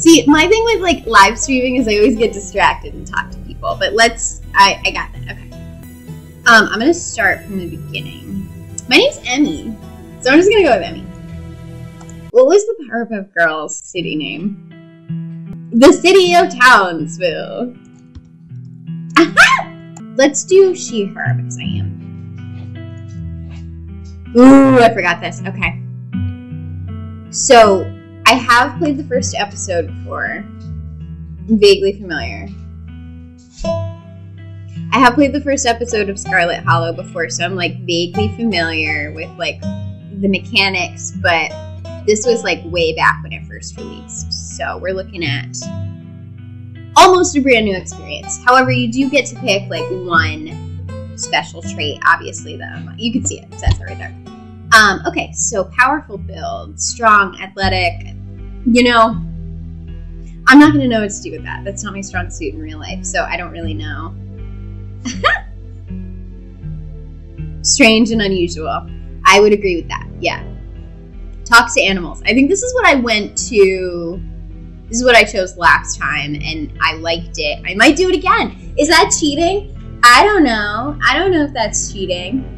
See, my thing with like live streaming is I always get distracted and talk to people. But I got that. Okay. I'm gonna start from the beginning. My name's Emmy, so I'm just gonna go with Emmy. What was the Powerpuff Girls city name? The city of Townsville. Aha! Let's do she, her, because I am. Ooh, I forgot this. Okay. So, I have played the first episode before. I'm vaguely familiar. I have played the first episode of Scarlet Hollow before, so I'm like vaguely familiar with like the mechanics, but this was like way back when it first released. So we're looking at almost a brand new experience. However, you do get to pick like one special trait, obviously, though. You can see it. It says it right there. Okay, so powerful build, strong, athletic. You know, I'm not going to know what to do with that. That's not my strong suit in real life, so I don't really know. Strange and unusual. I would agree with that, yeah. Talks to animals. I think this is what I went to. This is what I chose last time, and I liked it. I might do it again. Is that cheating? I don't know. I don't know if that's cheating.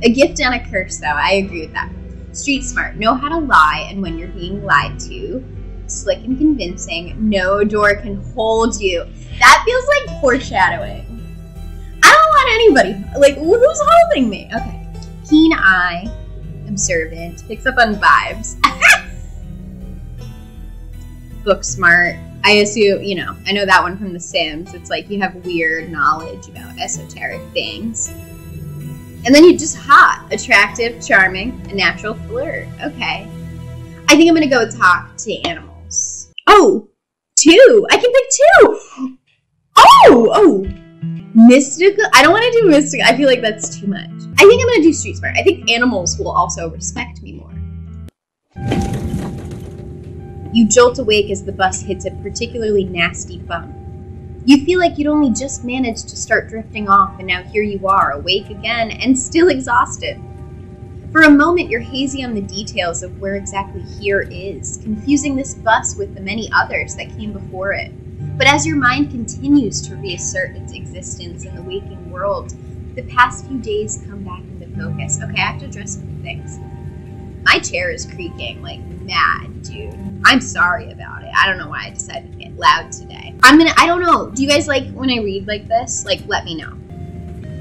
A gift and a curse, though. I agree with that. Street smart. Know how to lie, and when you're being lied to. Slick and convincing. No door can hold you. That feels like foreshadowing. I don't want anybody. Like, who's holding me? Okay. Keen eye. Observant. Picks up on vibes. Book smart. I assume, you know, I know that one from The Sims. It's like you have weird knowledge about esoteric things. And then you're just hot, attractive, charming, a natural flirt. Okay. I think I'm going to go talk to animals. Oh, 2. I can pick 2. Oh. Mystical. I don't want to do mystical. I feel like that's too much. I think I'm going to do street smart. I think animals will also respect me more. You jolt awake as the bus hits a particularly nasty bump. You feel like you'd only just managed to start drifting off, and now here you are, awake again and still exhausted. For a moment, you're hazy on the details of where exactly here is, confusing this bus with the many others that came before it. But as your mind continues to reassert its existence in the waking world, the past few days come back into focus. Okay, I have to address a few things. My chair is creaking like mad, dude. I'm sorry about it. I don't know why I decided to get loud today. I don't know. Do you guys like when I read like this? Like, let me know.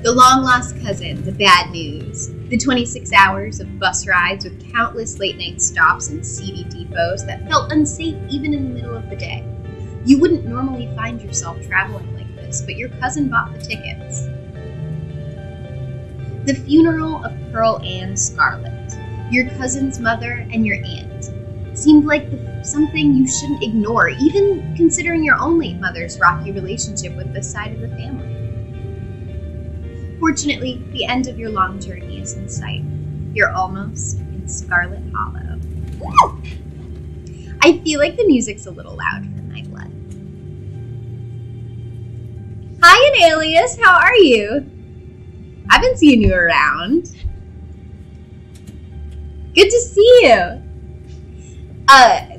The long lost cousin, the bad news, the 26 hours of bus rides with countless late night stops and seedy depots that felt unsafe even in the middle of the day. You wouldn't normally find yourself traveling like this, but your cousin bought the tickets. The funeral of Pearl and Scarlet, your cousin's mother and your aunt, seemed like something you shouldn't ignore, even considering your own late mother's rocky relationship with this side of the family. Fortunately, the end of your long journey is in sight. You're almost in Scarlet Hollow. Woo! I feel like the music's a little loud for my blood. Hi, Analius. How are you? I've been seeing you around. Good to see you.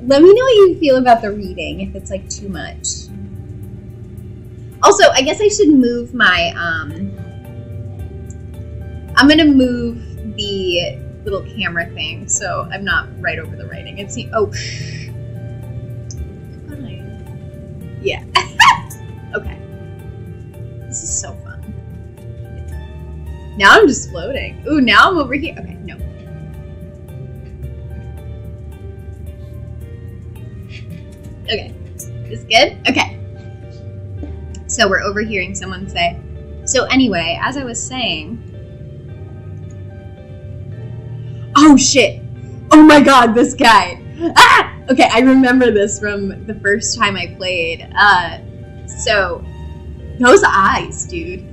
Let me know how you feel about the reading, if it's like too much. Also, I guess I should move my, I'm gonna move the little camera thing so I'm not right over the writing. It's, oh, shh. Fine. Yeah. Okay. This is so fun. Now I'm just floating. Ooh, now I'm over here. Okay, no. Okay, is good? Okay. So we're overhearing someone say, so anyway, as I was saying, oh shit, oh my god, this guy. Ah! Okay, I remember this from the first time I played. So, those eyes, dude.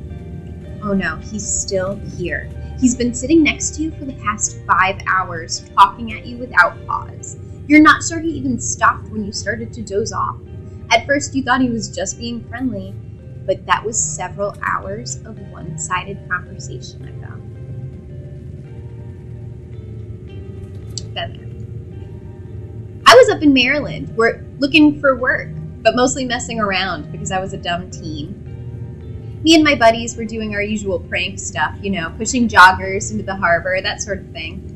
Oh no, he's still here. He's been sitting next to you for the past 5 hours, talking at you without pause. You're not sure he even stopped when you started to doze off. At first, you thought he was just being friendly, but that was several hours of one-sided conversation ago. Feather. I was was up in Maryland, looking for work, but mostly messing around because I was a dumb teen. Me and my buddies were doing our usual prank stuff, you know, pushing joggers into the harbor, that sort of thing.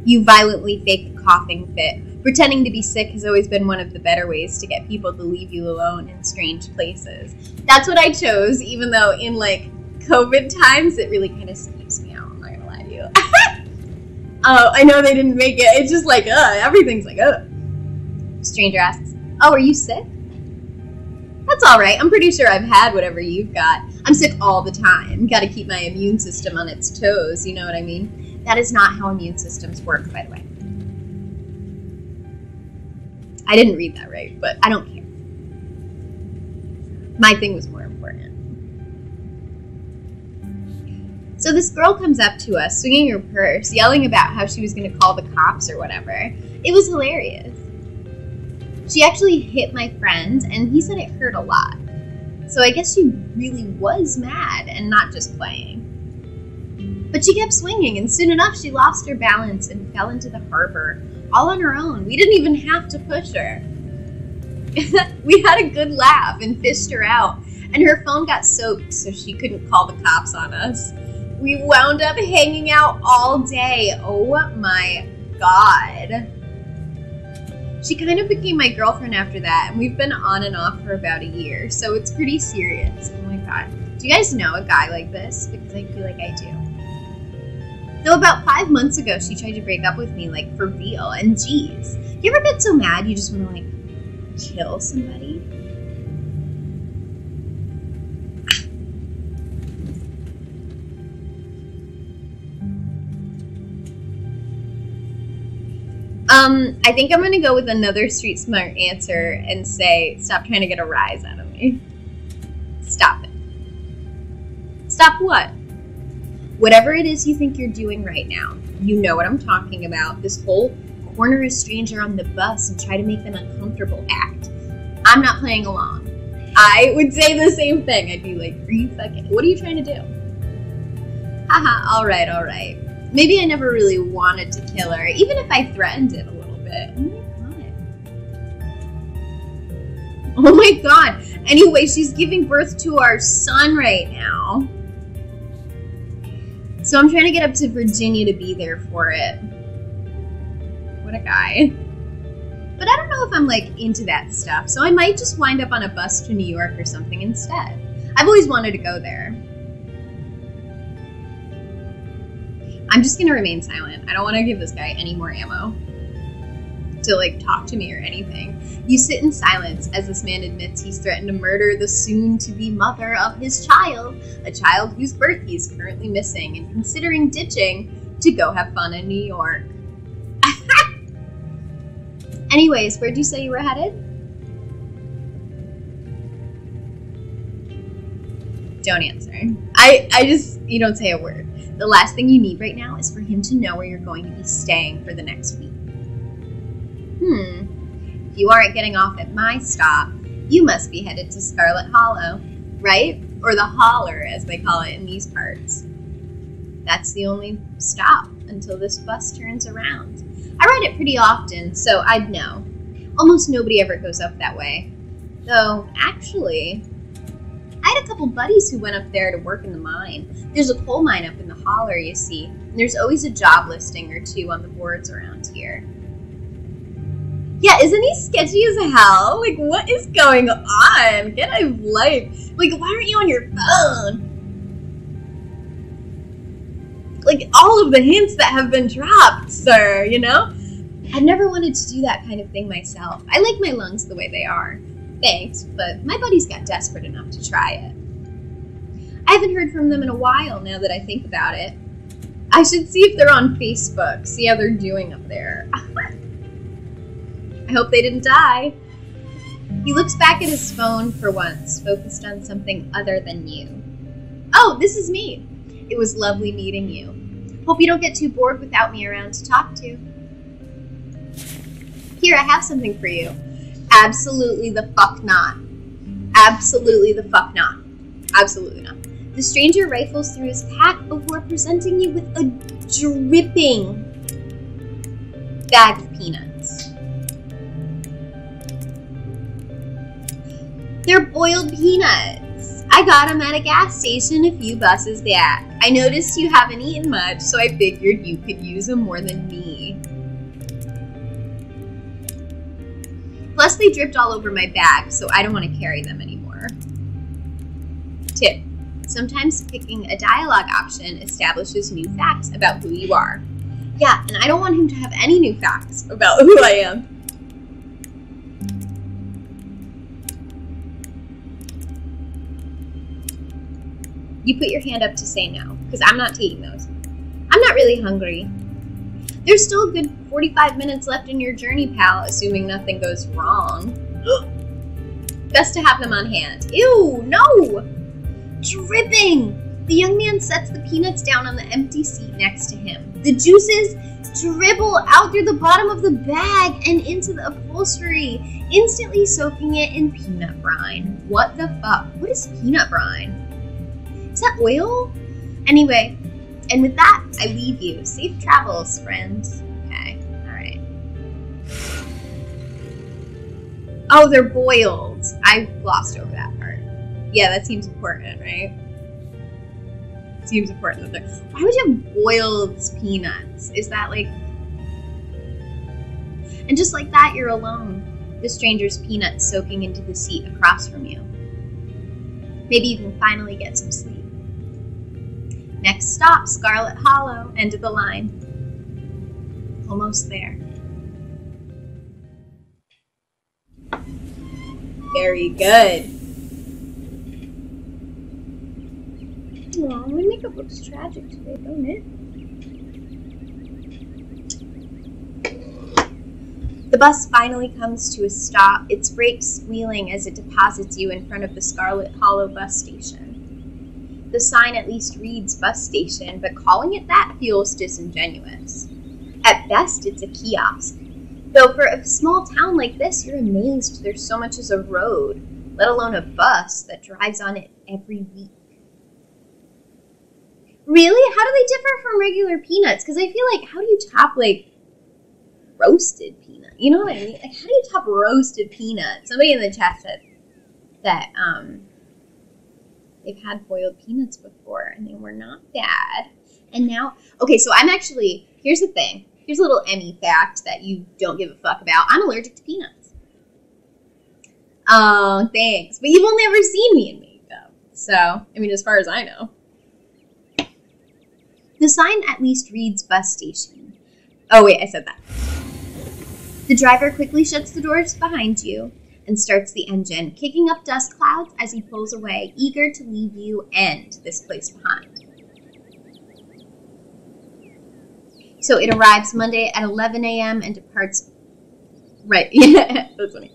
You violently fake a coughing fit. Pretending to be sick has always been one of the better ways to get people to leave you alone in strange places. That's what I chose, even though in, like, COVID times, it really kind of skeeves me out. I'm not gonna lie to you. I know they didn't make it. It's just like, everything's like, Stranger asks, oh, are you sick? That's all right. I'm pretty sure I've had whatever you've got. I'm sick all the time. Got to keep my immune system on its toes, you know what I mean? That is not how immune systems work, by the way. I didn't read that right, but I don't care. My thing was more important. So this girl comes up to us, swinging her purse, yelling about how she was going to call the cops or whatever. It was hilarious. She actually hit my friend, and he said it hurt a lot. So I guess she really was mad and not just playing. But she kept swinging, and soon enough she lost her balance and fell into the harbor, all on her own. We didn't even have to push her. We had a good laugh and fished her out, and her phone got soaked so she couldn't call the cops on us. We wound up hanging out all day. Oh my God. She kind of became my girlfriend after that, and we've been on and off for about a year, so it's pretty serious. Oh my God. Do you guys know a guy like this? Because I feel like I do. Though about 5 months ago, she tried to break up with me, like, for real, and geez. You ever get so mad you just want to, like, kill somebody? I think I'm going to go with another street smart answer and say, stop trying to get a rise out of me. Stop it. Stop what? Whatever it is you think you're doing right now, you know what I'm talking about. This whole corner a stranger on the bus and try to make them uncomfortable act. I'm not playing along. I would say the same thing. I'd be like, what are you trying to do? Haha, all right. Maybe I never really wanted to kill her, even if I threatened it a little bit. Oh my God. Anyway, she's giving birth to our son right now. So I'm trying to get up to Virginia to be there for it. What a guy. But I don't know if I'm, like, into that stuff, so I might just wind up on a bus to New York or something instead. I've always wanted to go there. I'm just gonna remain silent. I don't want to give this guy any more ammo to, like, talk to me or anything. You sit in silence as this man admits he's threatened to murder the soon-to-be mother of his child, a child whose birth he's currently missing and considering ditching to go have fun in New York. Anyways, where'd you say you were headed? Don't answer. You don't say a word. The last thing you need right now is for him to know where you're going to be staying for the next week. If you aren't getting off at my stop, you must be headed to Scarlet Hollow, right? Or the Holler, as they call it in these parts. That's the only stop until this bus turns around. I ride it pretty often, so I'd know. Almost nobody ever goes up that way. Though, actually, I had a couple buddies who went up there to work in the mine. There's a coal mine up in the Holler, you see. And there's always a job listing or two on the boards around here. Yeah, isn't he sketchy as hell? Like, what is going on? Get a life. Like, why aren't you on your phone? Like, all of the hints that have been dropped, sir, you know? I've never wanted to do that kind of thing myself. I like my lungs the way they are. Thanks, but my buddies got desperate enough to try it. I haven't heard from them in a while now that I think about it. I should see if they're on Facebook, see how they're doing up there. I hope they didn't die. He looks back at his phone for once, focused on something other than you. Oh, this is me. It was lovely meeting you. Hope you don't get too bored without me around to talk to. Here, I have something for you. Absolutely the fuck not. Absolutely the fuck not. Absolutely not. The stranger rifles through his pack before presenting you with a dripping bag of peanuts. They're boiled peanuts. I got them at a gas station a few buses back. I noticed you haven't eaten much, so I figured you could use them more than me. Plus, they dripped all over my bag, so I don't want to carry them anymore. Tip. Sometimes picking a dialogue option establishes new facts about who you are. Yeah, and I don't want him to have any new facts about who I am. You put your hand up to say no, because I'm not taking those. I'm not really hungry. There's still a good 45 minutes left in your journey, pal, assuming nothing goes wrong. Best to have them on hand. Ew, no! Dripping! The young man sets the peanuts down on the empty seat next to him. The juices dribble out through the bottom of the bag and into the upholstery, instantly soaking it in peanut brine. What the fuck? What is peanut brine? Is that oil? Anyway, and with that, I leave you. Safe travels, friends. Okay, alright. Oh, they're boiled. I glossed over that part. Yeah, that seems important, right? Seems important that they're... Why would you have boiled peanuts? Is that like... And just like that, you're alone. The stranger's peanuts soaking into the seat across from you. Maybe you can finally get some sleep. Next stop, Scarlet Hollow, end of the line. Almost there. Very good. Aw, my makeup looks tragic today, don't it? The bus finally comes to a stop, its brakes squealing as it deposits you in front of the Scarlet Hollow bus station. The sign at least reads bus station, but calling it that feels disingenuous. At best, it's a kiosk. Though for a small town like this, you're amazed there's so much as a road, let alone a bus that drives on it every week. Really? How do they differ from regular peanuts? Because I feel like, how do you top, like, roasted peanut? You know what I mean? Like, how do you top roasted peanuts? Somebody in the chat said that, they've had boiled peanuts before, and they were not bad. And now, okay, so I'm actually, here's the thing. Here's a little Emmy fact that you don't give a fuck about. I'm allergic to peanuts. Oh, thanks. But you've only ever seen me in makeup. So, I mean, as far as I know. The sign at least reads bus station. Oh, wait, I said that. The driver quickly shuts the doors behind you and starts the engine, kicking up dust clouds as he pulls away, eager to leave you and this place behind. So it arrives Monday at 11 a.m. and departs... Right, yeah, that's funny.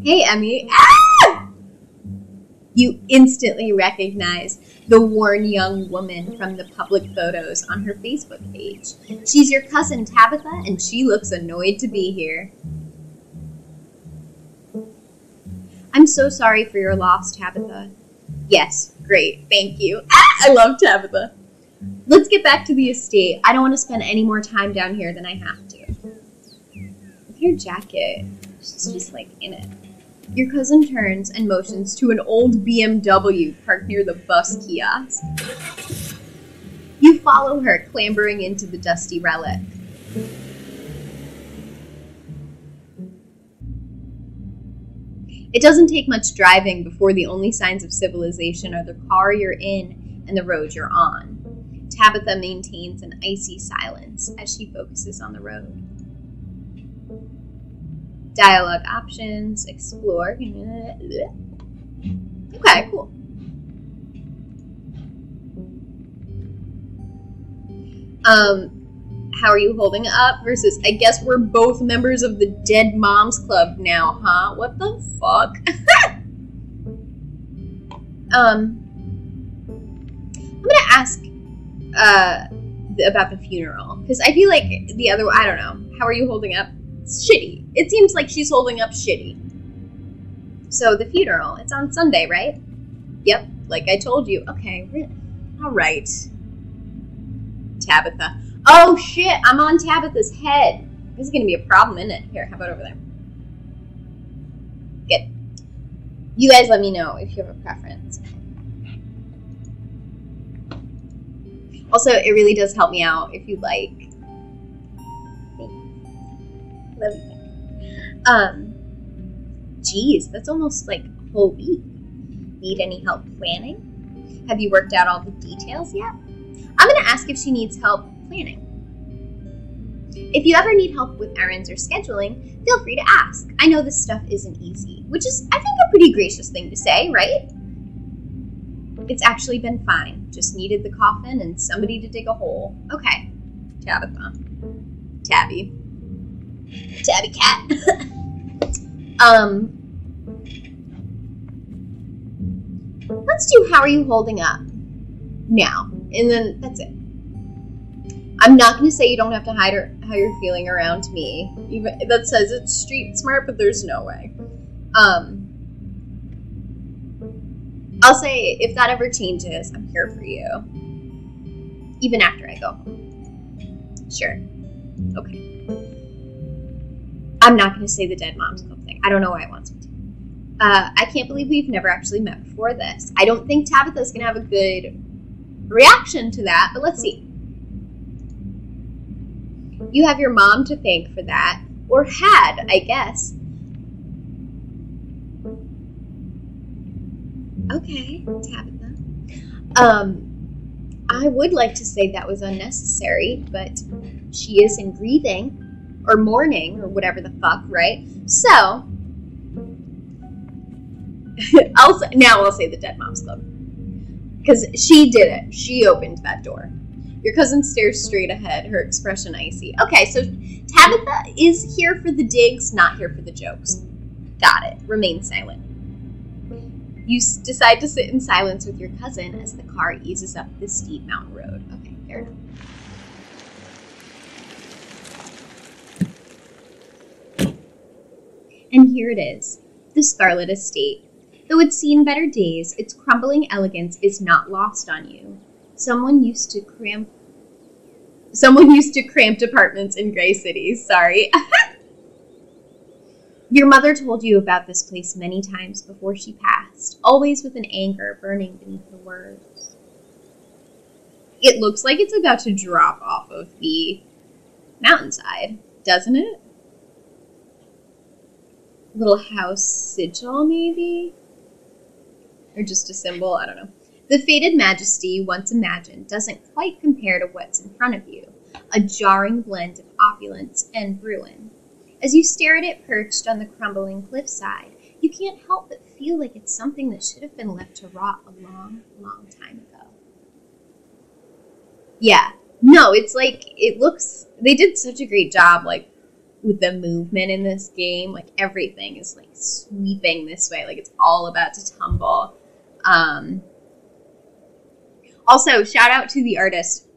Hey, Emmy. Ah! You instantly recognize the worn young woman from the public photos on her Facebook page. She's your cousin Tabitha, and she looks annoyed to be here. I'm so sorry for your loss, Tabitha. Yes, great, thank you. Ah, I love Tabitha. Let's get back to the estate. I don't want to spend any more time down here than I have to. Look at her jacket. She's just like in it. Your cousin turns and motions to an old BMW parked near the bus kiosk. You follow her, clambering into the dusty relic. It doesn't take much driving before the only signs of civilization are the car you're in and the road you're on. Tabitha maintains an icy silence as she focuses on the road. Dialogue options, explore. Okay, cool. How are you holding up versus, I guess we're both members of the Dead Moms Club now, huh? What the fuck? I'm gonna ask about the funeral, because I feel like the other, I don't know. How are you holding up? It's shitty. It seems like she's holding up shitty. So the funeral, it's on Sunday, right? Yep. like I told you. Okay, all right. Tabitha. Oh, shit, I'm on Tabitha's head. This is going to be a problem, isn't it? Here, how about over there? Good. You guys let me know if you have a preference. Also, it really does help me out if you'd like. Love you. Geez, that's almost like a whole week. Need any help planning? Have you worked out all the details yet? I'm going to ask if she needs help planning. If you ever need help with errands or scheduling, feel free to ask. I know this stuff isn't easy, which is, I think, a pretty gracious thing to say, right? It's actually been fine. Just needed the coffin and somebody to dig a hole. Okay. Tabitha. Tabby. Tabby cat. Let's do how are you holding up now. And then that's it. I'm not going to say you don't have to hide how you're feeling around me. Even that says it's street smart, but there's no way. I'll say if that ever changes, I'm here for you. Even after I go home. Sure. Okay. I'm not going to say the Dead Moms Club thing. I don't know why it wants me to. I can't believe we've never actually met before this. I don't think Tabitha's going to have a good reaction to that, but let's see. You have your mom to thank for that. Or had, I guess. Okay, Tabitha. I would like to say that was unnecessary, but she is in grieving, or mourning, or whatever the fuck, right? So, I'll say the Dead Moms Club. Because she did it. She opened that door. Your cousin stares straight ahead, her expression icy. Okay, so Tabitha is here for the digs, not here for the jokes. Got it. Remain silent. You decide to sit in silence with your cousin as the car eases up the steep mountain road. Okay, fair enough. And here it is, the Scarlet estate. Though it's seen better days, its crumbling elegance is not lost on you. Someone used to cramped apartments in gray cities, sorry. Your mother told you about this place many times before she passed, always with an anger burning beneath her words. It looks like it's about to drop off of the mountainside, doesn't it? Little house sigil, maybe? Or just a symbol, I don't know. The faded majesty once imagined doesn't quite compare to what's in front of you, a jarring blend of opulence and ruin. As you stare at it perched on the crumbling cliffside, you can't help but feel like it's something that should have been left to rot a long, long time ago. Yeah, no, it's like, it looks, they did such a great job, like, with the movement in this game. Like, everything is, like, sweeping this way, like, it's all about to tumble. Also, shout out to the artist,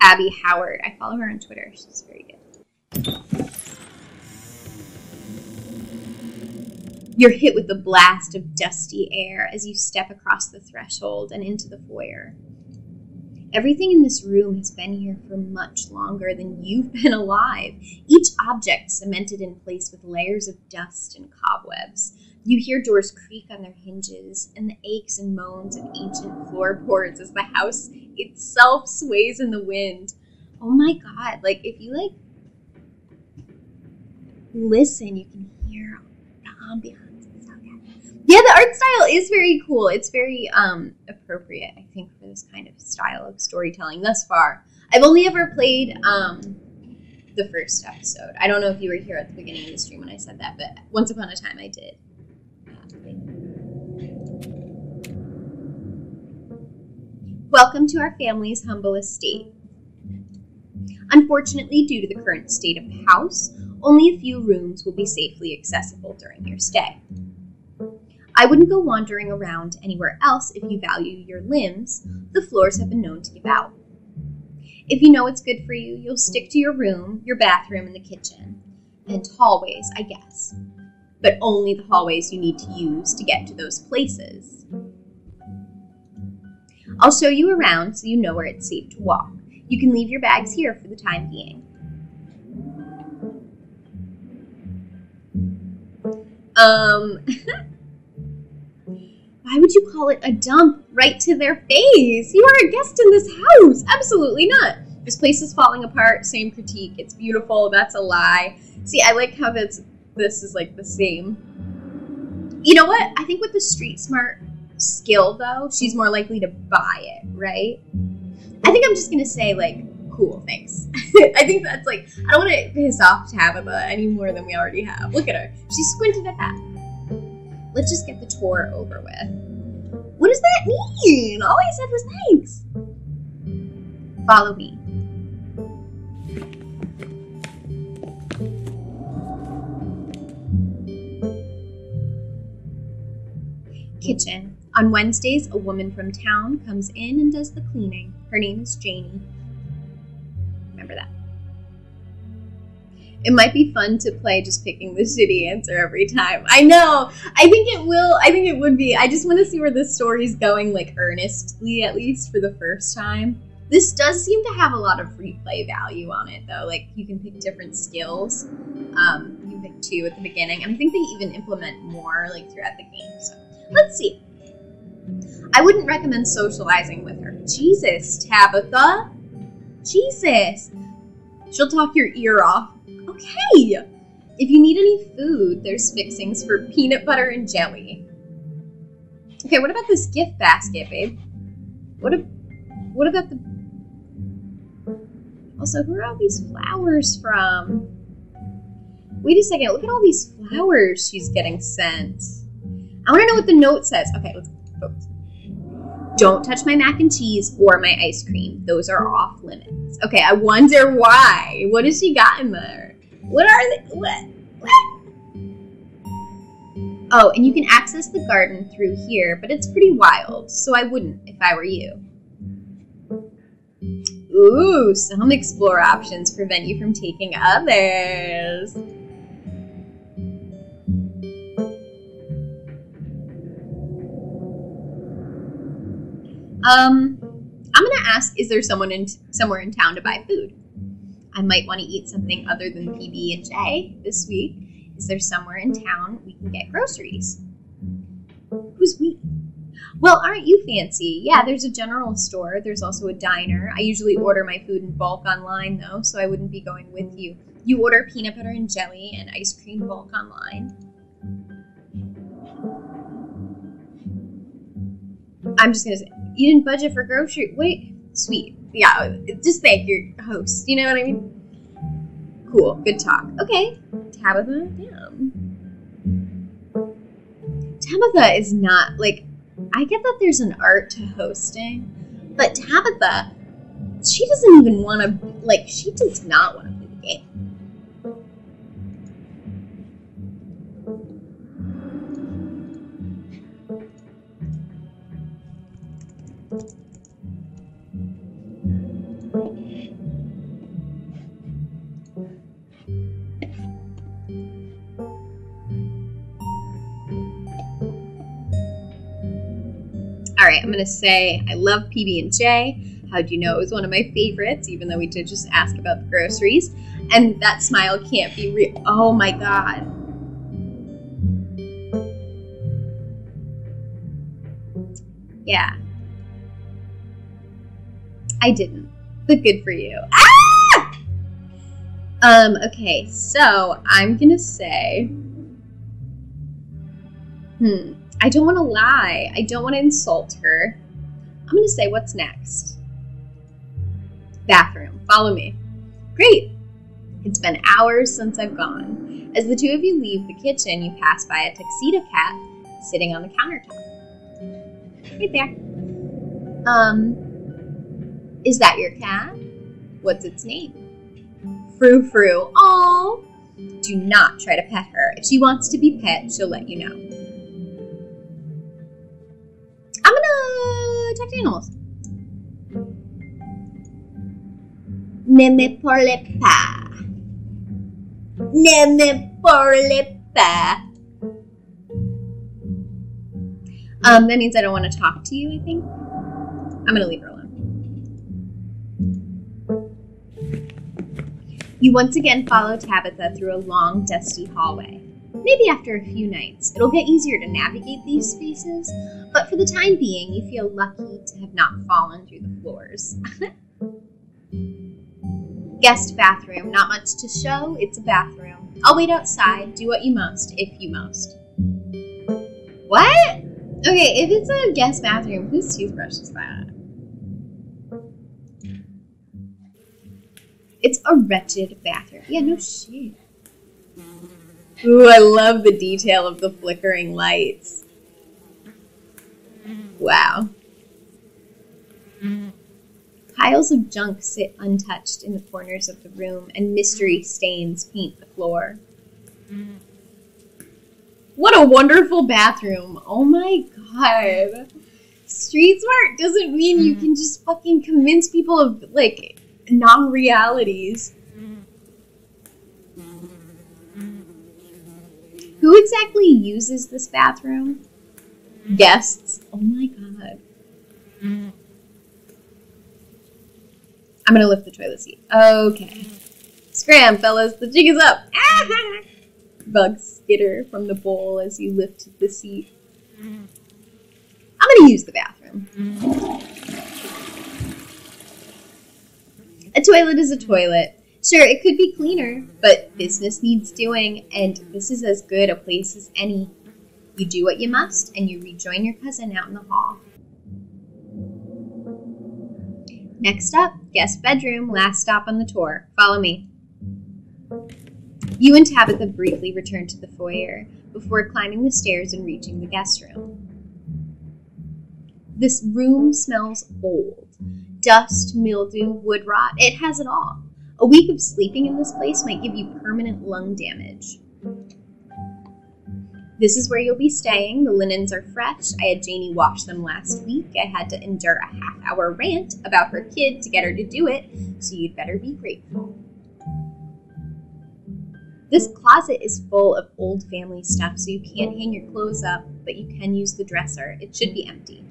Abby Howard. I follow her on Twitter. She's very good. You're hit with the blast of dusty air as you step across the threshold and into the foyer. Everything in this room has been here for much longer than you've been alive, each object cemented in place with layers of dust and cobwebs. You hear doors creak on their hinges and the aches and moans of ancient floorboards as the house itself sways in the wind. Oh my god, like, if you, like, listen, you can hear the ambiance. Yeah, the art style is very cool. It's very appropriate, I think, for this kind of style of storytelling thus far. I've only ever played the first episode. I don't know if you were here at the beginning of the stream when I said that, but once upon a time I did. Welcome to our family's humble estate. Unfortunately, due to the current state of the house, only a few rooms will be safely accessible during your stay. I wouldn't go wandering around anywhere else if you value your limbs. The floors have been known to give out. If you know what's good for you, you'll stick to your room, your bathroom, and the kitchen. And hallways, I guess. But only the hallways you need to use to get to those places. I'll show you around so you know where it's safe to walk. You can leave your bags here for the time being. Why would you call it a dump right to their face? You are a guest in this house. Absolutely not. This place is falling apart. Same critique. It's beautiful. That's a lie. See, I like how this is like the same. You know what? I think with the street smart skill, though, she's more likely to buy it, right? I think I'm just going to say, like, cool, thanks. I think that's like, I don't want to piss off Tabitha any more than we already have. Look at her. She's squinting at that. Let's just get the tour over with. What does that mean? All I said was thanks. Follow me. Kitchen. On Wednesdays, a woman from town comes in and does the cleaning. Her name is Janie. Remember that. It might be fun to play just picking the shitty answer every time. I know. I think it will. I think it would be. I just want to see where this story's going, like, earnestly, at least, for the first time. This does seem to have a lot of replay value on it, though. Like, you can pick different skills. You can pick 2 at the beginning. And I think they even implement more, like, throughout the game. So, let's see. I wouldn't recommend socializing with her. Jesus, Tabitha. Jesus. She'll talk your ear off. Okay. If you need any food, there's fixings for peanut butter and jelly. Okay, what about this gift basket, babe? What about the... Also, who are all these flowers from? Wait a second, look at all these flowers she's getting sent. I want to know what the note says. Okay, let's focus. Don't touch my mac and cheese or my ice cream. Those are off limits. Okay, I wonder why. What has she got in there? What are they? What? Oh, and you can access the garden through here, but it's pretty wild, so I wouldn't if I were you. Ooh, some explore options prevent you from taking others. I'm gonna ask, is there somewhere in town to buy food? I might want to eat something other than PB&J this week. Is there somewhere in town we can get groceries? Who's we? Well, aren't you fancy? Yeah, there's a general store. There's also a diner. I usually order my food in bulk online, though, so I wouldn't be going with you. You order peanut butter and jelly and ice cream bulk online. I'm just going to say, you didn't budget for grocery. Wait, sweet. Yeah, just thank your host. You know what I mean? Cool, good talk. Okay, Tabitha, damn. Tabitha is not, like, I get that there's an art to hosting, but Tabitha, she doesn't even want to, like, she does not want to play the game. All right, I'm going to say I love PB&J. How'd you know it was one of my favorites, even though we did just ask about the groceries? And that smile can't be real. Oh, my God. Yeah. I didn't, but good for you. Ah! Okay, so I'm going to say... I don't want to lie. I don't want to insult her. I'm going to say, what's next? Bathroom. Follow me. Great. It's been hours since I've gone. As the two of you leave the kitchen, you pass by a tuxedo cat sitting on the countertop. Right there. Is that your cat? What's its name? Frou Frou. Aww. Do not try to pet her. If she wants to be pet, she'll let you know. I'm gonna talk to animals. Ne me parle pas. Ne me parle pas. That means I don't want to talk to you, I think. I'm gonna leave her alone. You once again follow Tabitha through a long, dusty hallway. Maybe after a few nights, it'll get easier to navigate these spaces, but for the time being, you feel lucky to have not fallen through the floors. Guest bathroom. Not much to show, it's a bathroom. I'll wait outside, do what you must, if you must. What? Okay, if it's a guest bathroom, whose toothbrush is that? It's a wretched bathroom. Yeah, no shit. Ooh, I love the detail of the flickering lights. Wow. Piles of junk sit untouched in the corners of the room, and mystery stains paint the floor. What a wonderful bathroom. Oh my god. Street smart doesn't mean you can just fucking convince people of, like, non-realities. Who exactly uses this bathroom? Guests. Oh my god. I'm gonna lift the toilet seat. Okay. Scram, fellas, the jig is up. Ah! Bugs skitter from the bowl as you lift the seat. I'm gonna use the bathroom. A toilet is a toilet. Sure, it could be cleaner, but business needs doing, and this is as good a place as any. You do what you must, and you rejoin your cousin out in the hall. Next up, guest bedroom, last stop on the tour. Follow me. You and Tabitha briefly return to the foyer before climbing the stairs and reaching the guest room. This room smells old. Dust, mildew, wood rot, it has it all. A week of sleeping in this place might give you permanent lung damage. This is where you'll be staying. The linens are fresh. I had Janie wash them last week. I had to endure a half-hour rant about her kid to get her to do it, so you'd better be grateful. This closet is full of old family stuff, so you can't hang your clothes up, but you can use the dresser. It should be empty.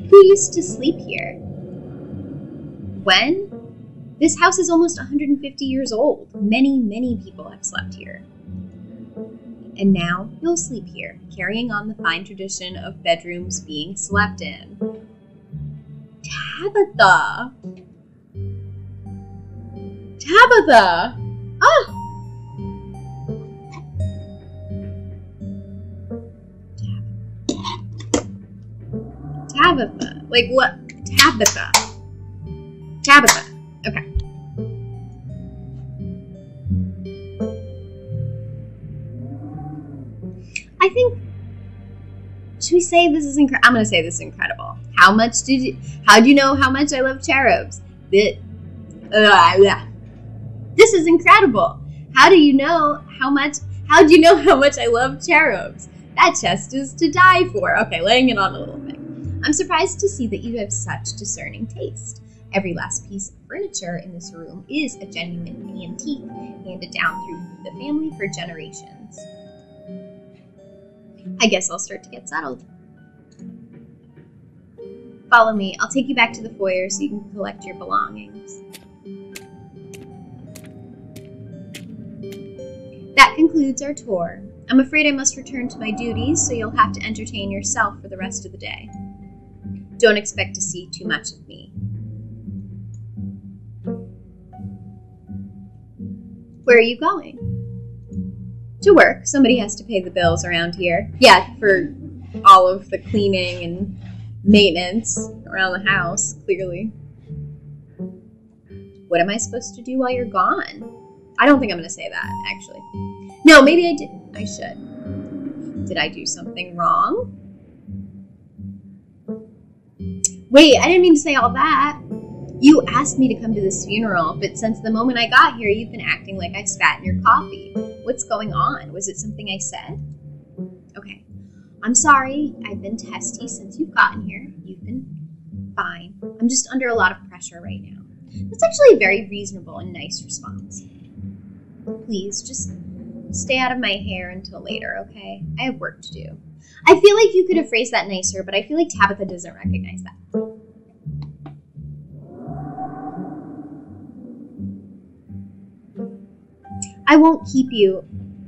Who used to sleep here? When? This house is almost 150 years old. Many, many people have slept here. And now you'll sleep here, carrying on the fine tradition of bedrooms being slept in. Tabitha! Tabitha! Ah! Tabitha. Like what? Tabitha. Tabitha. Okay. I think, should we say this is incredible? I'm going to say this is incredible. How'd you know how much I love cherubs? This is incredible. How'd you know how much I love cherubs? That chest is to die for. Okay, laying it on a little bit. I'm surprised to see that you have such discerning taste. Every last piece of furniture in this room is a genuine antique, handed down through the family for generations. I guess I'll start to get settled. Follow me. I'll take you back to the foyer so you can collect your belongings. That concludes our tour. I'm afraid I must return to my duties, so you'll have to entertain yourself for the rest of the day. Don't expect to see too much of me. Where are you going? To work. Somebody has to pay the bills around here. Yeah, for all of the cleaning and maintenance around the house, clearly. What am I supposed to do while you're gone? I don't think I'm going to say that, actually. No, maybe I did. I should. Did I do something wrong? Wait, I didn't mean to say all that. You asked me to come to this funeral, but since the moment I got here, you've been acting like I spat in your coffee. What's going on? Was it something I said? Okay. I'm sorry. I've been testy since you've gotten here. You've been fine. I'm just under a lot of pressure right now. That's actually a very reasonable and nice response. Please, just stay out of my hair until later, okay? I have work to do. I feel like you could have phrased that nicer, but I feel like Tabitha doesn't recognize that. I won't keep you,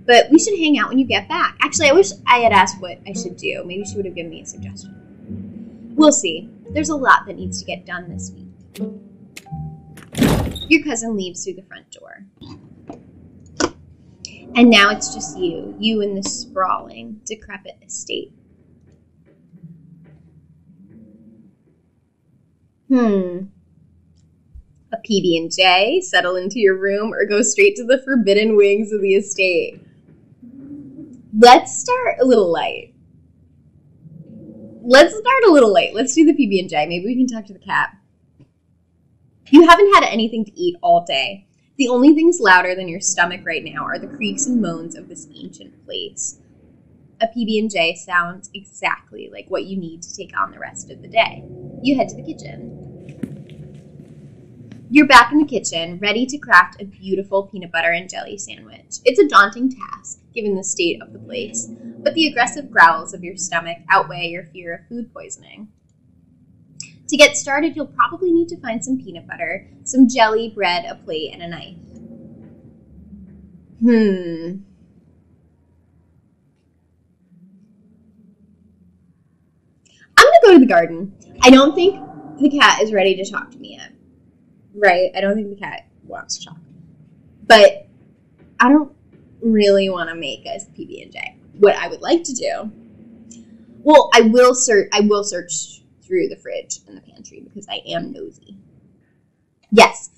but we should hang out when you get back. Actually, I wish I had asked what I should do. Maybe she would have given me a suggestion. We'll see. There's a lot that needs to get done this week. Your cousin leaves through the front door. And now it's just you in this sprawling, decrepit estate. A PB&J, settle into your room, or go straight to the forbidden wings of the estate. Let's start a little light. Let's do the PB&J. Maybe we can talk to the cat. You haven't had anything to eat all day. The only things louder than your stomach right now are the creaks and moans of this ancient place. A PB&J sounds exactly like what you need to take on the rest of the day. You head to the kitchen. You're back in the kitchen, ready to craft a beautiful peanut butter and jelly sandwich. It's a daunting task, given the state of the place, but the aggressive growls of your stomach outweigh your fear of food poisoning. To get started, you'll probably need to find some peanut butter, some jelly, bread, a plate, and a knife. I'm going to go to the garden. I don't think the cat is ready to talk to me yet. Right? I don't think the cat wants to talk. But I don't really want to make a PB&J. What I would like to do, well, I will search through the fridge and the pantry because I am nosy. Yes,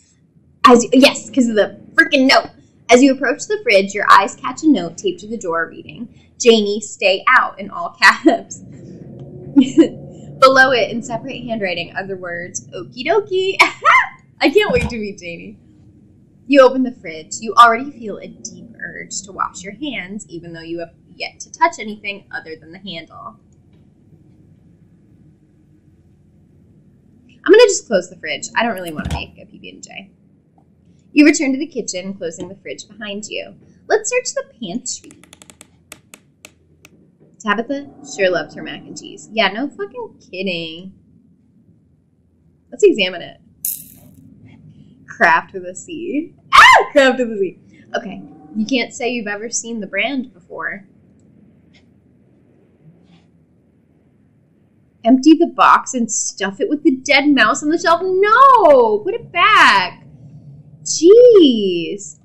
because of the freaking note. As you approach the fridge, your eyes catch a note taped to the door reading, "Janie, stay out," in all caps. Below it, in separate handwriting, are the words, "Okie dokie." I can't wait to meet Janie. You open the fridge. You already feel a deep urge to wash your hands, even though you have yet to touch anything other than the handle. I'm going to just close the fridge. I don't really want to make a PB&J. You return to the kitchen, closing the fridge behind you. Let's search the pantry. Tabitha sure loves her mac and cheese. Yeah, no fucking kidding. Let's examine it. Craft with a C. Craft with a C. Okay, you can't say you've ever seen the brand before. Empty the box and stuff it with the dead mouse on the shelf. No! Put it back. Jeez.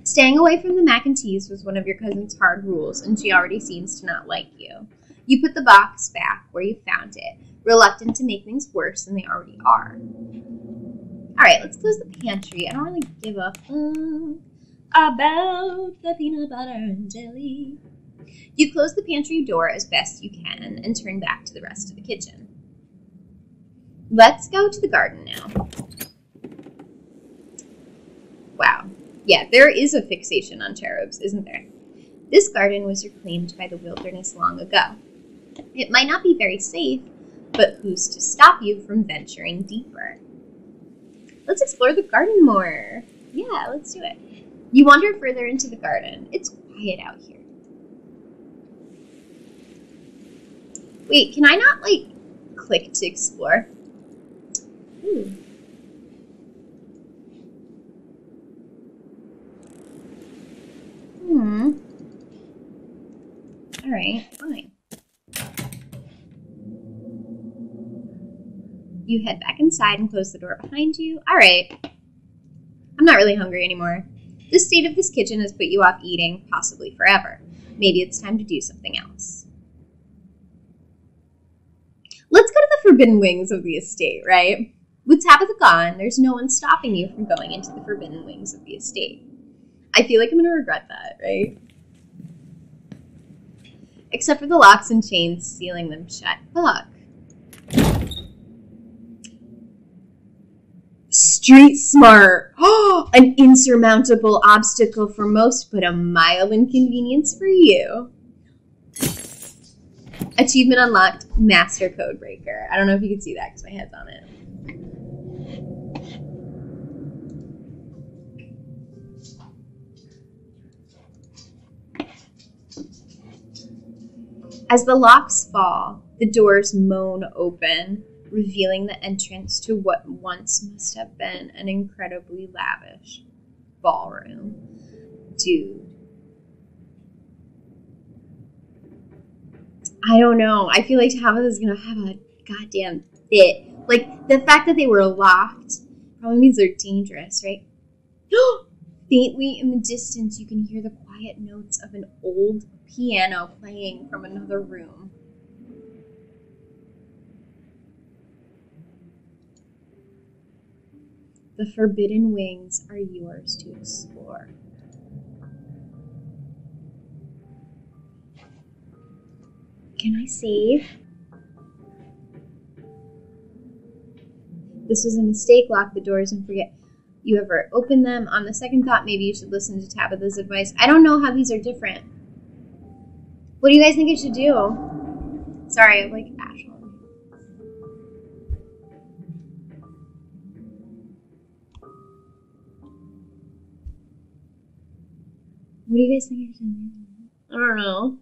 Staying away from the mac and cheese was one of your cousin's hard rules, and she already seems to not like you. You put the box back where you found it, reluctant to make things worse than they already are. All right, let's close the pantry. I don't really give a fuck about the peanut butter and jelly. You close the pantry door as best you can and turn back to the rest of the kitchen. Let's go to the garden now. Wow. Yeah, there is a fixation on cherubs, isn't there? This garden was reclaimed by the wilderness long ago. It might not be very safe, but who's to stop you from venturing deeper? Let's explore the garden more. Yeah, let's do it. You wander further into the garden. It's quiet out here. Wait, can I not, click to explore? Ooh. All right, fine. You head back inside and close the door behind you. All right. I'm not really hungry anymore. The state of this kitchen has put you off eating, possibly forever. Maybe it's time to do something else. Let's go to the forbidden wings of the estate, right? With Tabitha gone, there's no one stopping you from going into the forbidden wings of the estate. I feel like I'm going to regret that, right? Except for the locks and chains sealing them shut. Fuck. Street smart. Oh, an insurmountable obstacle for most, but a mild inconvenience for you. Achievement unlocked, master code breaker. I don't know if you can see that because my head's on it. As the locks fall, the doors moan open, revealing the entrance to what once must have been an incredibly lavish ballroom. Dude. I don't know. I feel like Tabitha is going to have a goddamn fit. Like, the fact that they were locked probably means they're dangerous, right? Faintly in the distance, you can hear the quiet notes of an old piano playing from another room. The forbidden wings are yours to explore. Can I save? This was a mistake. Lock the doors and forget you ever open them. On the second thought, maybe you should listen to Tabitha's advice. I don't know how these are different. What do you guys think I should do? Sorry, I have like ash on me. What do you guys think I should do? I don't know.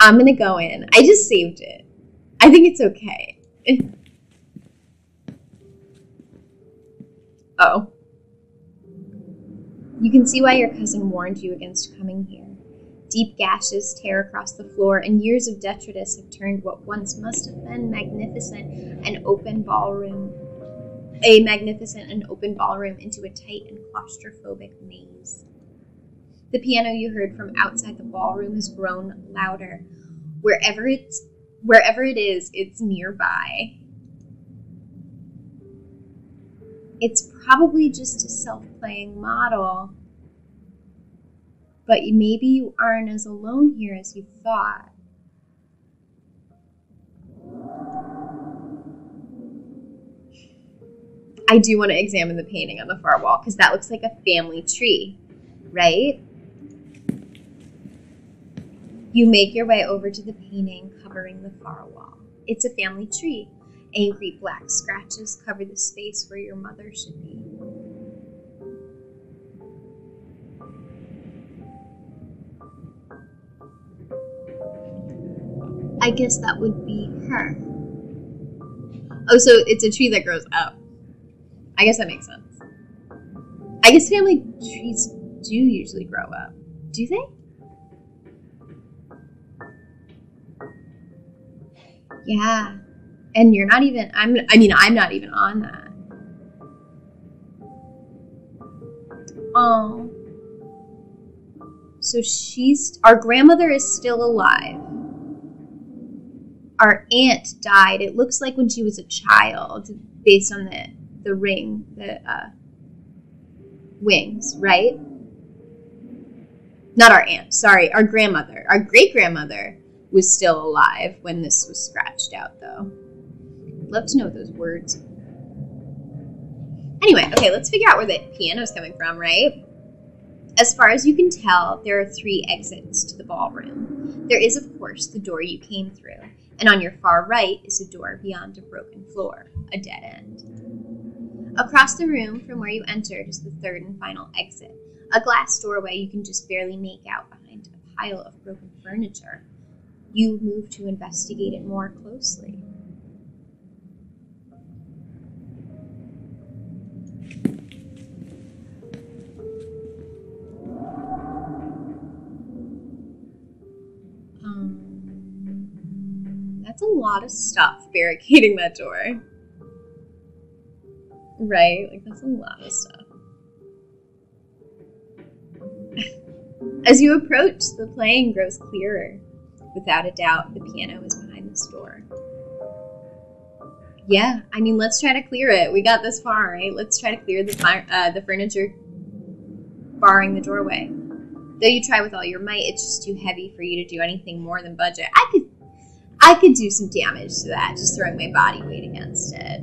I'm gonna go in. I just saved it. I think it's okay. Oh. You can see why your cousin warned you against coming here. Deep gashes tear across the floor, and years of detritus have turned what once must have been magnificent and open ballroom into a tight and claustrophobic maze. The piano you heard from outside the ballroom has grown louder. Wherever it is, it's nearby. It's probably just a self-playing model, but maybe you aren't as alone here as you thought. I do want to examine the painting on the far wall because that looks like a family tree, right? You make your way over to the painting covering the far wall. It's a family tree. Angry black scratches cover the space where your mother should be. I guess that would be her. Oh, so it's a tree that grows up. I guess that makes sense. I guess family trees do usually grow up. Do they? Yeah. And you're not even, I'm not even on that. Oh. So our grandmother is still alive. Our aunt died, it looks like when she was a child, based on the ring, the wings, right? Not our aunt, sorry, our grandmother. Our great-grandmother was still alive when this was scratched out, though. I'd love to know those words. Anyway, okay, let's figure out where the piano's coming from, right? As far as you can tell, there are 3 exits to the ballroom. There is, of course, the door you came through, and on your far right is a door beyond a broken floor, a dead end. Across the room from where you entered is the 3rd and final exit, a glass doorway you can just barely make out behind a pile of broken furniture. You move to investigate it more closely. That's a lot of stuff barricading that door. Right? Like, that's a lot of stuff. As you approach, the playing grows clearer. Without a doubt, the piano is behind this door. Yeah, I mean, let's try to clear it. We got this far, right? Let's try to clear the furniture barring the doorway. Though you try with all your might, it's just too heavy for you to do anything more than budget. I could do some damage to that, just throwing my body weight against it.